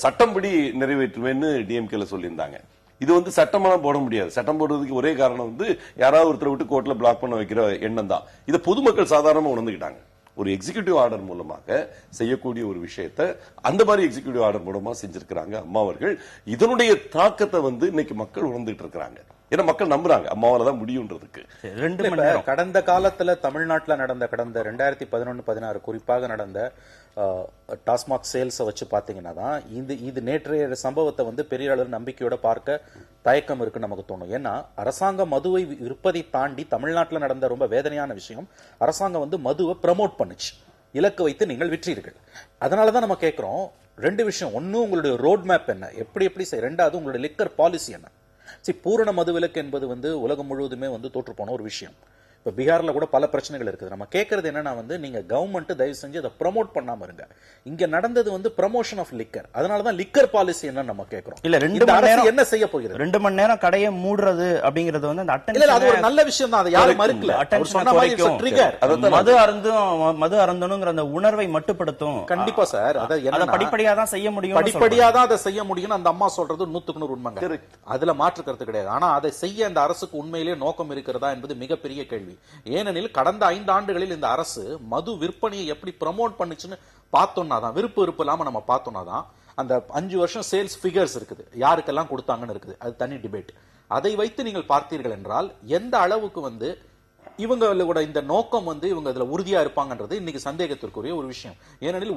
சட்டம்படி நிறைவேற்றுவேன்னு டிஎம்கேல சொல்லியிருந்தாங்க. இது வந்து சட்டமெல்லாம் போட முடியாது. சட்டம் போடுறதுக்கு ஒரே காரணம் வந்து யாராவது ஒருத்தரை விட்டு கோர்ட்ல பிளாக் பண்ண வைக்கிற எண்ணம் தான். இதை பொதுமக்கள் சாதாரணமா உணர்ந்துக்கிட்டாங்க. ஒரு எக்ஸிகியூட்டிவ் ஆர்டர் மூலமாக செய்யக்கூடிய ஒரு விஷயத்தை அந்த மாதிரி எக்ஸிகியூட்டிவ் ஆர்டர் மூலமா செஞ்சிருக்கிறாங்க அம்மா அவர்கள். இதனுடைய தாக்கத்தை வந்து இன்னைக்கு மக்கள் உணர்ந்துட்டு இருக்கிறாங்க. ஏன்னா மக்கள் நம்புறாங்க அம்மாவால தான் முடியும்ன்றதுக்கு. 2 மணி நேரம் கடந்த காலத்துல தமிழ்நாட்டுல நடந்த கடந்த 2011-16 குறிப்பாக நடந்த டாஸ்மாக் சேல்ஸை வச்சு பாத்தீங்கன்னா தான் இது நேற்றைய சம்பவத்தை வந்து பெரிய அளவு நம்பிக்கையோட பார்க்க தயக்கம் இருக்குன்னு நமக்கு தோணும். ஏன்னா அரசாங்கம் மதுவை விற்பதை தாண்டி தமிழ்நாட்டில் நடந்த ரொம்ப வேதனையான விஷயம், அரசாங்கம் வந்து மதுவை ப்ரமோட் பண்ணுச்சு, இலக்கு வைத்து நீங்கள் விற்றீர்கள். அதனாலதான் நம்ம கேட்கிறோம் 2 விஷயம். ஒன்னு, உங்களுடைய ரோட் மேப் என்ன, எப்படி செய்ய. 2வது, உங்களுடைய லிக்கர் பாலிசி என்ன. பூரண மதுவிலக்கு என்பது வந்து உலகம் முழுவதுமே வந்து தோற்று போன ஒரு விஷயம். இப்ப பீகார்ல கூட பல பிரச்சனைகள் இருக்குது. நம்ம கேட்கறது என்னன்னா வந்து நீங்க கவர்மெண்ட் தயவு செஞ்சு அதை ப்ரமோட் பண்ணாம இருங்க. இங்க நடந்தது வந்து ப்ரமோஷன் ஆஃப் லிக்கர். அதனாலதான் லிக்கர் பாலிசி என்ன நம்ம கேட்கிறோம். இல்ல 2 மணி நேரம் என்ன செய்ய போகிறது? 2 மணி நேரம் கடையை மூடுறது அப்படிங்கிறது வந்து அந்த இல்ல அது ஒரு நல்ல விஷயம் தான், அதை யாரும் மறுக்கல. மது அருந்தணுங்கிற அந்த உணர்வை மட்டுப்படுத்தும். கண்டிப்பா சார், அதை படிப்படியா தான் செய்ய முடியும். படிப்படியா தான் அதை செய்ய முடியும். அந்த அம்மா சொல்றது 100% உண்மைங்க, அதுல மாற்று கருத்து கிடையாது. ஆனா அதை செய்ய அந்த அரசுக்கு உண்மையிலேயே நோக்கம் இருக்கிறதா என்பது மிகப்பெரிய கேள்வி. ஏனெனில் கடந்த 5 ஆண்டுகளில் இந்த அரசு மது விற்பனையை எப்படி ப்ரமோட் பண்ணுச்சுன்னு பார்த்தோம்னா தான், விருப்பு இல்லாம நம்ம பார்த்தோம்னா தான், அந்த 5 வருஷம் சேல்ஸ் ஃபிகர்ஸ் இருக்குது, யாருக்கெல்லாம் கொடுத்தாங்கன்னு இருக்குது, அது தனி டிபேட். அதை வைத்து நீங்கள் பார்த்தீர்கள் என்றால் எந்த அளவுக்கு வந்து இவங்களோட இந்த நோக்கம் வந்து இவங்க இதுல உறுதியா இருப்பாங்கன்றது இன்னைக்கு சந்தேகத்திற்குரிய ஒரு விஷயம். ஏனெனில்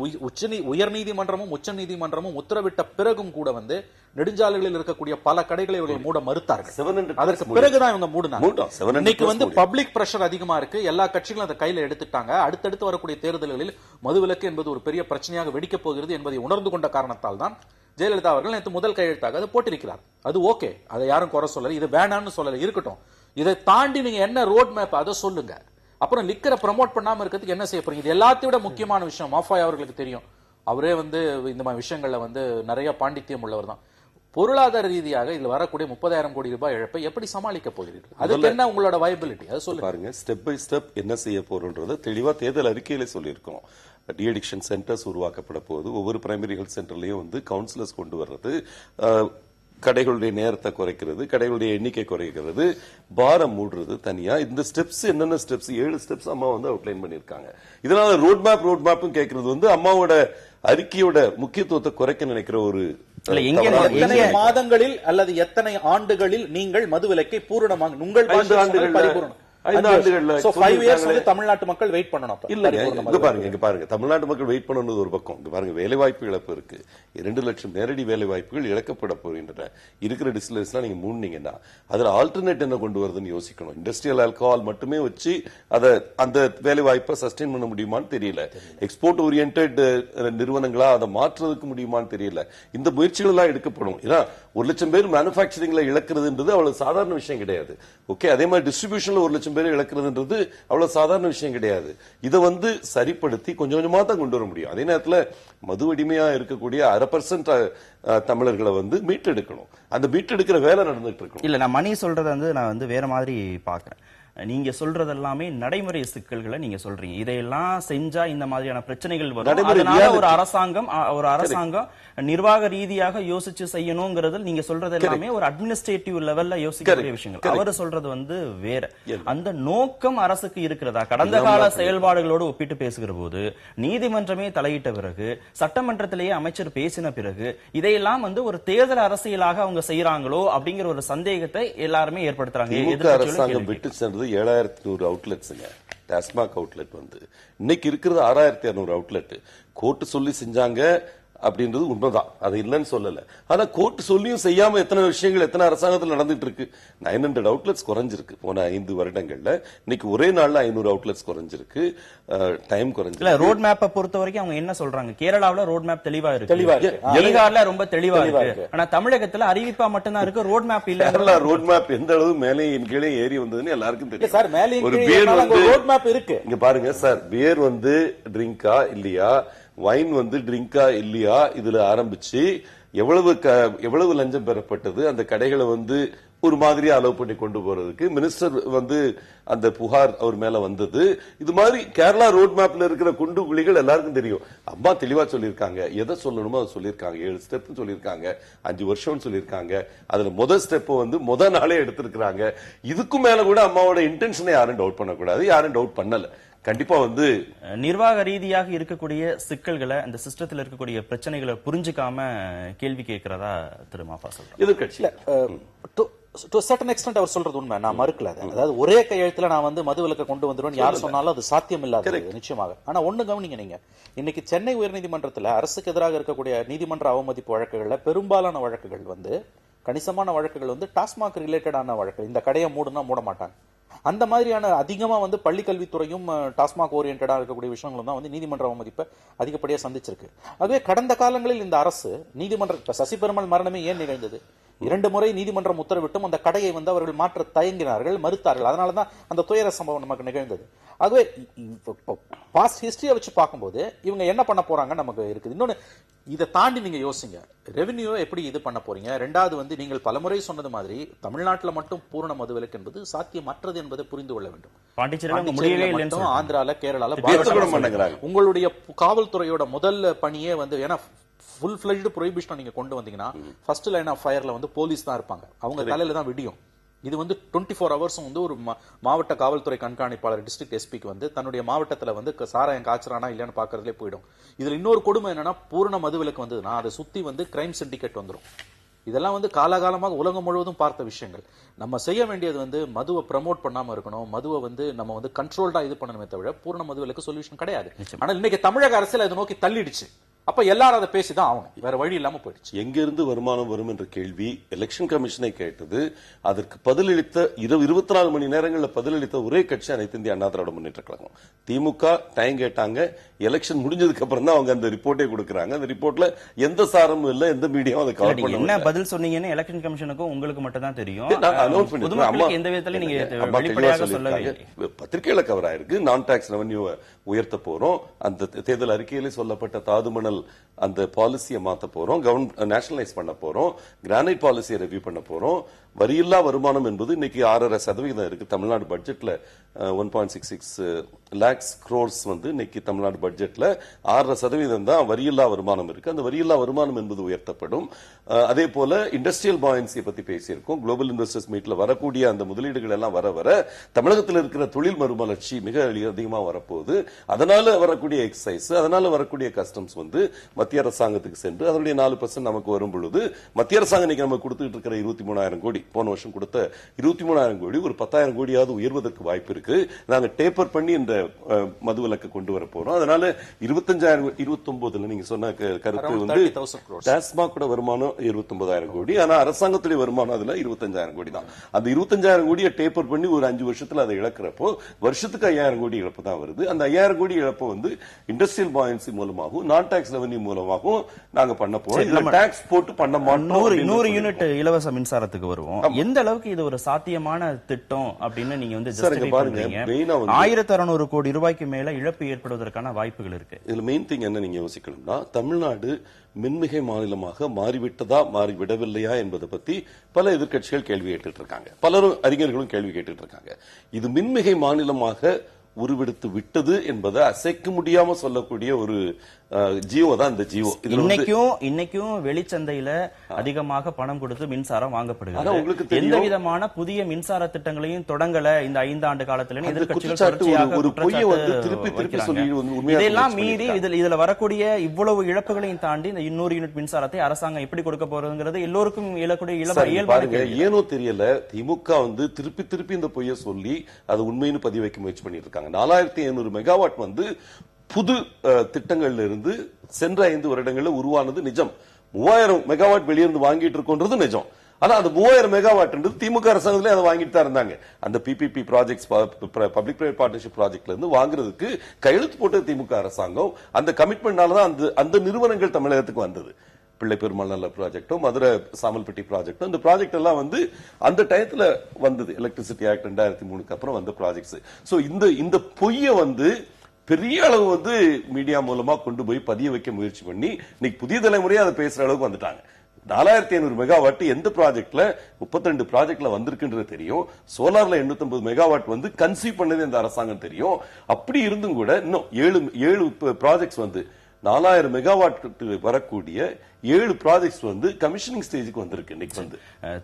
உயர்நீதிமன்றமும் உச்ச நீதிமன்றமும் உத்தரவிட்ட பிறகும் கூட வந்து நெடுஞ்சாலைகளில் இருக்கக்கூடிய பல கடைகளை இவர்கள் மூட மறுத்தார்கள். அதற்கு பிறகுதான் இவங்க மூடினாங்க. இன்னைக்கு வந்து பப்ளிக் பிரஷர் அதிகமா இருக்கு, எல்லா கட்சிகளும் அதை கையில எடுத்துட்டாங்க. அடுத்தடுத்து வரக்கூடிய தேர்தல்களில் மதுவிலக்கு என்பது ஒரு பெரிய பிரச்சனையாக வெடிக்கப் போகிறது என்பதை உணர்ந்து கொண்ட காரணத்தால் தான் ஜெயலலிதா அவர்கள் நேற்று முதல் கையெழுத்தாக அதை போட்டிருக்கிறார். அது ஓகே, அதை யாரும் குறை சொல்லல, இது வேணாம்னு சொல்லல, இருக்கட்டும். இதை தாண்டி நீங்க என்ன ரோட் மேப் அதை சொல்லுங்க. அப்புறம் லிக்கரை ப்ரமோட் பண்ணாம இருக்கிறதுக்கு என்ன செய்ய போறீங்க? இது எல்லாத்தையும் விட முக்கியமான விஷயம், மாஃபாய் அவர்களுக்கு தெரியும், அவரே வந்து இந்த மாதிரி விஷயங்கள்ல வந்து நிறைய பாண்டித்யம் உள்ளவர் தான். பொருளாதார ரீதியாக இதுல வரக்கூடிய 30,000 கோடி ரூபாய் இழப்பை எப்படி சமாளிக்க போகிறீர்கள்? அதுக்கு என்ன உங்களோட வைபிலிட்டி, அதை சொல்லுங்க. பாருங்க, ஸ்டெப் பை ஸ்டெப் என்ன செய்ய போறோம்ன்றத தெளிவா தேர்தல் அறிக்கையில சொல்லியிருக்கோம். டிஅடிக்ஷன் சென்டர்ஸ் உருவாக்கப்பட போகுது. ஒவ்வொரு பிரைமரி ஹெல்த் சென்டர்லயும் வந்து கவுன்சிலர்ஸ் கொண்டு வர்றது, கடைகளுடைய நேரத்தை குறைக்கிறது, கடைகளுடைய எண்ணிக்கை குறைக்கிறது, பாரம் மூடுறது தனியா. இந்த ஸ்டெப்ஸ் என்னென்ன ஸ்டெப்ஸ், 7 ஸ்டெப்ஸ் அம்மா வந்து அவுட்லைன் பண்ணிருக்காங்க. இதனால ரோட் மேப் கேட்கறது வந்து அம்மாவோட அறிக்கையோட முக்கியத்துவத்தை குறைக்க நினைக்கிற ஒரு எத்தனை மாதங்களில் அல்லது எத்தனை ஆண்டுகளில் நீங்கள் மதுவிலக்கை பூரணமாக உங்கள் 5 ஆண்டுகள் 5 ஆண்டுகள்ல 5 இயர்ஸ் வந்து தமிழ்நாட்டு மக்கள் வெயிட் பண்ணணும். இல்ல இங்க பாருங்க தமிழ்நாட்டு மக்கள் வெயிட் பண்ணணும் ஒரு பக்கம். இங்க பாருங்க, வேலை வாய்ப்பு இழப்பு இருக்கு. 2 லட்சம் நேரடி வேலை வாய்ப்புகள் இழக்கப்பட போகின்றன. இருக்கிற டிஸ்டிலரிஸ்லாம் நீங்க மூடுனீங்கன்னா அதுல ஆல்டர்னேட் என்ன கொண்டு வருதுன்னு யோசிக்கணும். இண்டஸ்ட்ரியல் ஆல்கஹால் மட்டுமே வச்சு அந்த வேலை வாய்ப்பை சஸ்டெயின் பண்ண முடியுமான்னு தெரியல. எக்ஸ்போர்ட் ஓரியன்டட் நிறுவனங்களா அதை மாற்றுறதுக்கு முடியுமான்னு தெரியல. இந்த முயற்சிகள் எல்லாம் எடுக்கப்படும். ஏன்னா 1 லட்சம் பேர் மேனுபேக்சரிங்ல இழக்கிறதுன்றது அவ்வளவு சாதாரண விஷயம் கிடையாது. ஓகே, அதே மாதிரி டிஸ்ட்ரிபியூஷன்ல 1 லட்சம் பேர் இழக்கிறதுன்றது அவ்வளவு சாதாரண விஷயம் கிடையாது. இதை வந்து சரிப்படுத்தி கொஞ்சம் கொஞ்சமா தான் கொண்டு வர முடியும். அதே நேரத்தில் மது அடிமையா இருக்கக்கூடிய 0.5% தமிழர்களை வந்து மீட்டெடுக்கணும். அந்த மீட்டெடுக்கிற வேலை நடந்துட்டு இருக்கணும். இல்ல, நான் மணி சொல்றதை வந்து நான் வந்து வேற மாதிரி பாக்குறேன். நீங்க சொல்றது எல்லாமே நடைமுறை சிக்கல்களை நீங்க சொல்றீங்க. இதையெல்லாம் செஞ்சா இந்த மாதிரியான பிரச்சனைகள் வரும். அதனால ஒரு அரசாங்கம் நிர்வாக ரீதியாக யோசிச்சு செய்யணுங்கிறது நீங்க சொல்றது எல்லாமே ஒரு அட்மினிஸ்ட்ரேட்டிவ் லெவல்ல யோசிக்கக்கூடிய விஷயங்கள். அவரு சொல்றது வந்து வேற. அந்த நோக்கம் அரசுக்கு இருக்கிறதா? கடந்த கால செயல்பாடுகளோடு ஒப்பிட்டு பேசுகிற போது நீதிமன்றமே தலையிட்ட பிறகு, சட்டமன்றத்திலேயே அமைச்சர் பேசின பிறகு, இதையெல்லாம் வந்து ஒரு தேர்தல் அரசியலாக அவங்க செய்யறாங்களோ அப்படிங்கிற ஒரு சந்தேகத்தை எல்லாருமே ஏற்படுத்துறாங்க. அரசாங்கம் விட்டு சென்றது 7,100 அவுட்லெட்ஸ்ங்க. டாஸ்மாக் அவுட்லெட் வந்து இன்னைக்கு இருக்கிறது 6,200 அவுட்லெட். கோர்ட் சொல்லி செஞ்சாங்க அப்படின்றது உண்மைதான், அது இல்லைன்னு சொல்லல. ஆனா கோர்ட் சொல்லியும் செய்யாம எத்தனை விஷயங்கள் எத்தனை அரசாங்கத்தில் நடந்துட்டு இருக்கு. 900 அவுட்லெட்ஸ் குறைஞ்சிருக்கு போன 5 வருடங்கள்ல. இன்னைக்கு ஒரே நாள்ல 500 அவுட்லெட்ஸ் குறைஞ்சிருக்கு. டைம் குறைஞ்சிருக்கு. ரோட் மேப்பை பொறுத்த வரைக்கும் அவங்க என்ன சொல்றாங்க? கேரளாவுல ரோட் மேப் தெளிவா இருக்கு, பீகார்ல ரொம்ப தெளிவா இருக்கு. ஆனா தமிழகத்துல அறிவிப்பா மட்டும்தான் இருக்கு, ரோட் மேப் இல்ல. கேரளா ரோட் மேப் எந்த அளவு மேலே கீழே ஏறி வந்ததுன்னு எல்லாருக்கும் தெரியும். ஒரு பியர் வந்து ரோட் மேப் இருக்கு. இங்க பாருங்க சார், பியர் வந்து ட்ரிங்கா இல்லையா, வைன் வந்து ட்ரிங்கா இல்லையா, இதுல ஆரம்பிச்சு எவ்வளவு லஞ்சம் பெறப்பட்டது, அந்த கடைகளை வந்து ஒரு மாதிரியா அலோவ் பண்ணி கொண்டு போறதுக்கு மினிஸ்டர் வந்து அந்த புகார் அவர் மேல வந்தது. இது மாதிரி கேரளா ரோட் மேப்ல இருக்கிற குண்டு குழிகள் எல்லாருக்கும் தெரியும். அம்மா தெளிவா சொல்லியிருக்காங்க, எதை சொல்லணுமோ அதை சொல்லியிருக்காங்க. 7 ஸ்டெப் சொல்லியிருக்காங்க, 5 வருஷம் சொல்லியிருக்காங்க. அதுல முதல் ஸ்டெப் வந்து முத நாளே எடுத்திருக்கிறாங்க. இதுக்கும் மேல கூட அம்மாவோட இன்டென்ஷனை யாரும் டவுட் பண்ணக்கூடாது. யாரும் டவுட் பண்ணல. கண்டிப்பா வந்து நிர்வாக ரீதியாக இருக்கக்கூடிய சிக்கல்களை, அந்த சிஸ்டத்தில் இருக்கக்கூடிய பிரச்சனைகளை புரிஞ்சுக்காம கேள்வி கேட்கிறதா திரு மாஃபா சொல்றாரு. எதிர்கட்சி டு சர்டன் எக்ஸ்டென்ட் அவர் சொல்றது உண்மை, நான் மறுக்கல. அதாவது ஒரே கையெழுத்துல நான் வந்து மது விலக்கை கொண்டு வந்துருவேன் யார் சொன்னாலும் அது சாத்தியம் இல்லாத நிச்சயமாக. ஆனா ஒண்ணு கவனிங்க, நீங்க இன்னைக்கு சென்னை உயர்நீதிமன்றத்துல அரசுக்கு எதிராக இருக்கக்கூடிய நீதிமன்ற அவமதிப்பு வழக்குகள்ல பெரும்பாலான வழக்குகள் வந்து, கணிசமான வழக்குகள் வந்து டாஸ்மாக் ரிலேட்டடான வழக்கு. இந்த கடையை மூடுனா மூட மாட்டாங்க. அந்த மாதிரியான அதிகமா வந்து பள்ளிக்கல்வித்துறையும் டாஸ்மாக் ஓரியன்டா இருக்கக்கூடிய விஷயங்களும் தான் வந்து நீதிமன்ற அவமதிப்பை அதிகப்படியா சந்திச்சிருக்கு. அதுவே கடந்த காலங்களில் இந்த அரசு நீதிமன்ற சசி பெருமாள் மரணமே ஏன் நிகழ்ந்தது? 2 முறை நீதிமன்றம் உத்தரவிட்டும் அந்த கடையை வந்து அவர்கள் மாற்ற தயங்கினார்கள், மறுத்தார்கள். அதனாலதான் அந்த துயர சம்பவம் நமக்கு நிகழ்ந்தது. ஆகவே பாஸ்ட் ஹிஸ்டரியை வச்சு பார்க்கும்போது இவங்க என்ன பண்ண போறாங்க நமக்கு இருக்குது. இன்னொன்னு, இதை தாண்டி நீங்க யோசிங்க, ரெவென்யூ எப்படி இது பண்ண போறீங்க? ரெண்டாவது வந்து நீங்கள் பலமுறை சொன்னது மாதிரி தமிழ்நாட்டில் மட்டும் பூரண மதுவிலக்கு என்பது சாத்தியமற்றது என்பதை புரிந்து கொள்ள வேண்டும். பாண்டிச்சேரியில ஆந்திரால, கேரளால உங்களுடைய காவல்துறையோட முதல் பணியே வந்து, ஏன்னா ஃபுல் ஃபிளெஜ்டு ப்ரொஹிபிஷன் நீங்க கொண்டு வந்தீங்கன்னா ஃபர்ஸ்ட் லைன் ஆஃப் ஃபயர்ல வந்து போலீஸ் தான் இருப்பாங்க, அவங்க தலையில தான் விடியும். இது வந்து 24 ஹவர்ஸும் வந்து ஒரு மாவட்ட காவல்துறை கண்காணிப்பாளர் டிஸ்ட்ரிக்ட் எஸ்பிக்கு வந்து தன்னுடைய மாவட்டத்துல வந்து சாராயம் காய்ச்சறானா இல்லையான்னு பாக்குறதுலே போயிடும். இதுல இன்னொரு கொடுமை என்னன்னா, பூரண மதுவிலக்கு வந்ததுன்னா அதை சுத்தி வந்து கிரைம் சிண்டிகேட் வந்துடும். இதெல்லாம் வந்து காலகாலமாக உலகம் முழுவதும் பார்த்த விஷயங்கள். நம்ம செய்ய வேண்டியது வந்து மதுவை ப்ரமோட் பண்ணாம இருக்கணும், மதுவை வந்து நம்ம வந்து கண்ட்ரோல்டா இது பண்ணணுமே தவிர பூரண மதுவிலக்கு சொல்யூஷன் கிடையாது. ஆனால் இன்னைக்கு தமிழக அரசியல் அதை நோக்கி தள்ளிடுச்சு. அப்ப எல்லாரும் அதை பேசிதான் ஆகணும், வேற வழி இல்லாம போயிடுச்சு. எங்கிருந்து வருமானம் வரும் என்ற கேள்வி எலெக்ஷன் கமிஷனை கேட்டது. அதற்கு பதிலளித்த 24 மணி நேரங்களில் பதிலளித்த ஒரே கட்சி அனைத்து இந்திய அண்ணா திராவிட முன்னேற்ற கழகம். திமுக டைம் கேட்டாங்க, எலெக்ஷன் முடிஞ்சதுக்கு அப்புறம் தான் அவங்க அந்த ரிப்போர்ட்டே கொடுக்கறாங்க. அந்த ரிப்போர்ட்ல எந்த சாரமும் இல்ல, எந்த மீடியாவும் அதை கவர் பண்ணல. என்ன பதில் சொன்னீங்கன்னு எலெக்ஷன் கமிஷனுக்கும் உங்களுக்கு மட்டும் தான் தெரியும். எந்த விதத்துல நீங்க வெளிப்படையாக சொல்லவே பத்திரிகையில கவர் ஆயிருக்கு. நான் டாக்ஸ் ரெவன்யூ உயர்த்த போறோம், அந்த தேர்தல் அறிக்கையிலே சொல்லப்பட்ட தாதுமணல் அந்த பாலிசியை மாத்த போறோம், நேஷனலைஸ் பண்ண போறோம், கிரானைட் பாலிசியை ரிவ்யூ பண்ண போறோம். வரியில்லா வருமானம் என்பது இன்னைக்கு 6.5% இருக்கு. தமிழ்நாடு பட்ஜெட்ல 1.66 lakhs crores வந்து இன்னைக்கு தமிழ்நாடு பட்ஜெட்ல 6% தான் வரியில்லா வருமானம் இருக்கு. அந்த வரியில்லா வருமானம் என்பது உயர்த்தப்படும். அதே போல இண்டஸ்ட்ரியல் பாயன்சியை பத்தி பேசியிருக்கோம். குளோபல் இன்வெஸ்டர்ஸ் மீட்ல வரக்கூடிய அந்த முதலீடுகள் எல்லாம் வர தமிழகத்தில் இருக்கிற தொழில் மறுமலர்ச்சி மிக அதிகமாக வரப்போகுது. அதனால வரக்கூடிய எக்ஸைஸ், அதனால வரக்கூடிய கஸ்டம்ஸ் வந்து மத்திய அரசாங்கத்துக்கு சென்று அதனுடைய 4% நமக்கு வரும் பொழுது மத்திய அரசாங்கம் இன்னைக்கு நம்ம கொடுத்துட்டு இருக்கிற 23,000 கோடி, போன வருஷம் கொடுத்த 23,000 கோடி ஒரு 10,000 கோடியாவது உயர்வதற்கு வாய்ப்பு இருக்கு. நாங்க டேப்பர் பண்ணி இந்த மதுவிலக்கு கொண்டு வர போறோம். அதனால 25,029 நீங்க சொன்ன கருத்து வந்து டாஸ்மாக் வருமானம் 29,000 கோடி, ஆனா அரசாங்கத்துடைய வருமானம் அதுல 25,000 கோடி தான். அந்த 25,000 கோடியை டேப்பர் பண்ணி ஒரு 5 வருஷத்துல அதை இழக்கிறப்போ வருஷத்துக்கு 5,000 கோடி இழப்பு தான் வருது. அந்த 5,000 கோடி இழப்பு வந்து இண்டஸ்ட்ரியல் பாயன்சி மூலமாகவும் நான் டாக்ஸ் ரெவன்யூ மூலமாகவும் நாங்க பண்ண போறோம். டாக்ஸ் போட்டு பண்ண மாட்டோம். 100 யூனிட் இலவச மின்சாரத்துக்கு வருவோம். எந்த அளவுக்கு இது ஒரு சாத்தியமான திட்டம் அப்படின்னு நீங்க வந்து 1,600 கோடி ரூபாய்க்கு மேல இழப்பு ஏற்படுவதற்கான வாய்ப்புகள் இருக்கு. இதுல மெயின் திங் என்ன நீங்க யோசிக்கணும்னா, தமிழ்நாடு மின்மிகை மாநிலமாக மாறிவிட்டதா மாறிவிடவில்லையா என்பதை பத்தி பல எதிர்க்கட்சிகள் கேள்வி கேட்டுட்டு இருக்காங்க, பலரும் அறிஞர்களும் கேள்வி கேட்டுட்டு இருக்காங்க. இது மின்மிகை மாநிலமாக உருவெடுத்து விட்டது என்பதை அசைக்க முடியாம சொல்லக்கூடிய ஒரு ஜியோ தான் இந்த ஜியோ. இன்னைக்கும் வெளிச்சந்தையில அதிகமாக பணம் கொடுத்து மின்சாரம் வாங்கப்படுகிறது. எந்த விதமான புதிய மின்சார திட்டங்களையும் தொடங்கல இந்த 5 ஆண்டு காலத்துல. இதெல்லாம் மீறி இதுல வரக்கூடிய இவ்வளவு இழப்புகளையும் தாண்டி இந்த 200 யூனிட் மின்சாரத்தை அரசாங்கம் எப்படி கொடுக்க போறதுங்கிறது எல்லோருக்கும் இயல்பாக ஏனோ தெரியல. திமுக வந்து திருப்பி இந்த பொய்ய சொல்லி அது உண்மைன்னு பதிவு வைக்க முயற்சி பண்ணிட்டு இருக்காங்க. 4,500 மெகாவாட் வந்து புது திட்டங்கள்ல இருந்து சென்ற 5 வருடங்கள்ல உருவானது நிஜம். 3000 மெகாவாட் வெளியிருந்து வாங்கிட்டு இருக்கோன்றது நிஜம். ஆனா அந்த 3000 மெகாவாட் திமுக அரசாங்கத்திலே அதை வாங்கிட்டு தான் இருந்தாங்க. அந்த PPP projects, public private partnership ப்ராஜெக்ட்ல இருந்து வாங்குறதுக்கு கையெழுத்து போட்ட திமுக அரசாங்கம். அந்த கமிட்மெண்ட்னால தான் அந்த நிறுவனங்கள் தமிழகத்துக்கு வந்தது. பிள்ளை பெருமாள் நல்ல ப்ராஜெக்டும், மதுரை சாமல்பட்டி ப்ராஜெக்டும், இந்த ப்ராஜெக்ட் எல்லாம் வந்து அந்த டயத்துல வந்தது. எலக்ட்ரிசிட்டி ஆக்ட் 2003க்கு அப்புறம் வந்த ப்ராஜெக்ட்ஸ். சோ இந்த பொய்ய வந்து பெரிய அளவு வந்து மீடியா மூலமா கொண்டு போய் பதிய வைக்க முயற்சி பண்ணி இன்னைக்கு புதிய தலைமுறையா அதை பேசுற அளவுக்கு வந்துட்டாங்க. 4,500 மெகாவாட் எந்த ப்ராஜெக்ட்ல 32 ப்ராஜெக்ட்ல வந்திருக்குன்றது தெரியும். சோலார்ல 850 மெகாவாட் வந்து கன்சீவ் பண்ணது இந்த அரசாங்கம் தெரியும். அப்படி இருந்தும் கூட இன்னும் 7 ப்ராஜெக்ட்ஸ் வந்து 4000 மெகாவாட் வரக்கூடிய 7 ப்ராஜெக்ட்ஸ் வந்து கமிஷனிங் ஸ்டேஜுக்கு வந்திருக்கு இன்னைக்கு வந்து.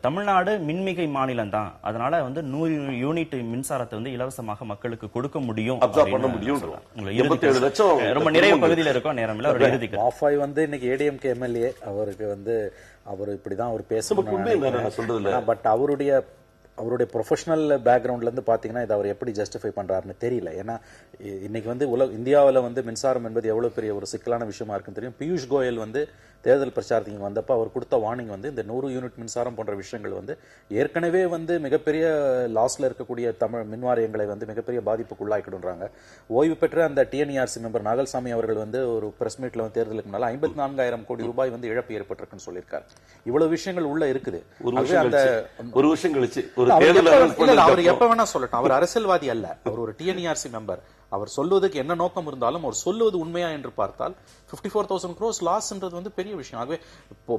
தமிழ்நாடு மின்மிகை மாநிலம் தான், அதனால வந்து 100 யூனிட் மின்சாரத்தை வந்து இலவசமாக மக்களுக்கு கொடுக்க முடியும், அப்சார்ப் பண்ண முடியும். 87 லட்சம் ரொம்ப நிறைய பகுதியில இருக்கும் நேரம் இல்ல. அவருடைய இறுதி கருத்து. மாஃபாய் வந்து இன்னைக்கு ஏடிஎம்கே எம்எல்ஏ, அவருக்கு வந்து அவர் இப்படிதான் அவர் சொல்றதுல பட் அவருடைய ப்ரொஃபஷனல் பேக்ரவுண்ட்ல இருந்து பாத்தீங்கன்னா இது அவர் எப்படி ஜஸ்டிஃபை பண்றாருன்னு தெரியல. ஏன்னா இன்னைக்கு வந்து இந்தியாவில் வந்து மின்சாரம் என்பது எவ்வளவு பெரிய ஒரு சிக்கலான விஷயமா இருக்குன்னு தெரியும். பியூஷ் கோயல் வந்து தேர்தல் பிரச்சாரத்துக்கு வந்தப்ப அவர் கொடுத்த வார்னிங் வந்து இந்த 100 யூனிட் மின்சாரம் போன்ற விஷயங்கள் வந்து ஏற்கனவே வந்து மிகப்பெரிய லாஸ்ல இருக்கக்கூடிய தமிழ் மின் வாரியங்களை வந்து மிகப்பெரிய பாதிப்புக்கு உள்ளாக்கிடுறாங்க. ஓய்வு பெற்ற அந்த டிஎன்இஆர்சி மெம்பர் நாகல்சாமி அவர்கள் வந்து ஒரு பிரஸ் மீட்ல வந்து தேர்தலுக்கு முன்னால 54,000 கோடி ரூபாய் வந்து இழப்பு ஏற்பட்டிருக்குன்னு சொல்லியிருக்காரு. இவ்வளவு விஷயங்கள் உள்ள இருக்குது. ஒரு வருஷம் கழிச்சு அவர் எப்ப வேணா சொல்லட்டும், அவர் அரசியல்வாதி அல்ல, அவர் ஒரு டிஎன்இஆர்சி மெம்பர். அவர் சொல்வதற்கு என்ன நோக்கம் இருந்தாலும் அவர் சொல்லுவது உண்மையா என்று பார்த்தால் 54,000 crores லாஸ்ன்றது வந்து பெரிய விஷயம். ஆகவே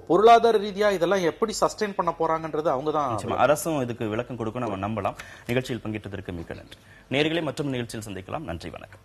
பொருளாதார ரீதியா இதெல்லாம் எப்படி சஸ்டெயின் பண்ண போறாங்கன்றது அவங்க தான். அரசும் இதுக்கு விளக்கம் கொடுக்கும், நம்ம நம்பலாம். நிகழ்ச்சியில் பங்கேற்றதற்கு மிக்க நன்றி. நேயர்களை மற்றும் நிகழ்ச்சியில் சந்திக்கலாம். நன்றி, வணக்கம்.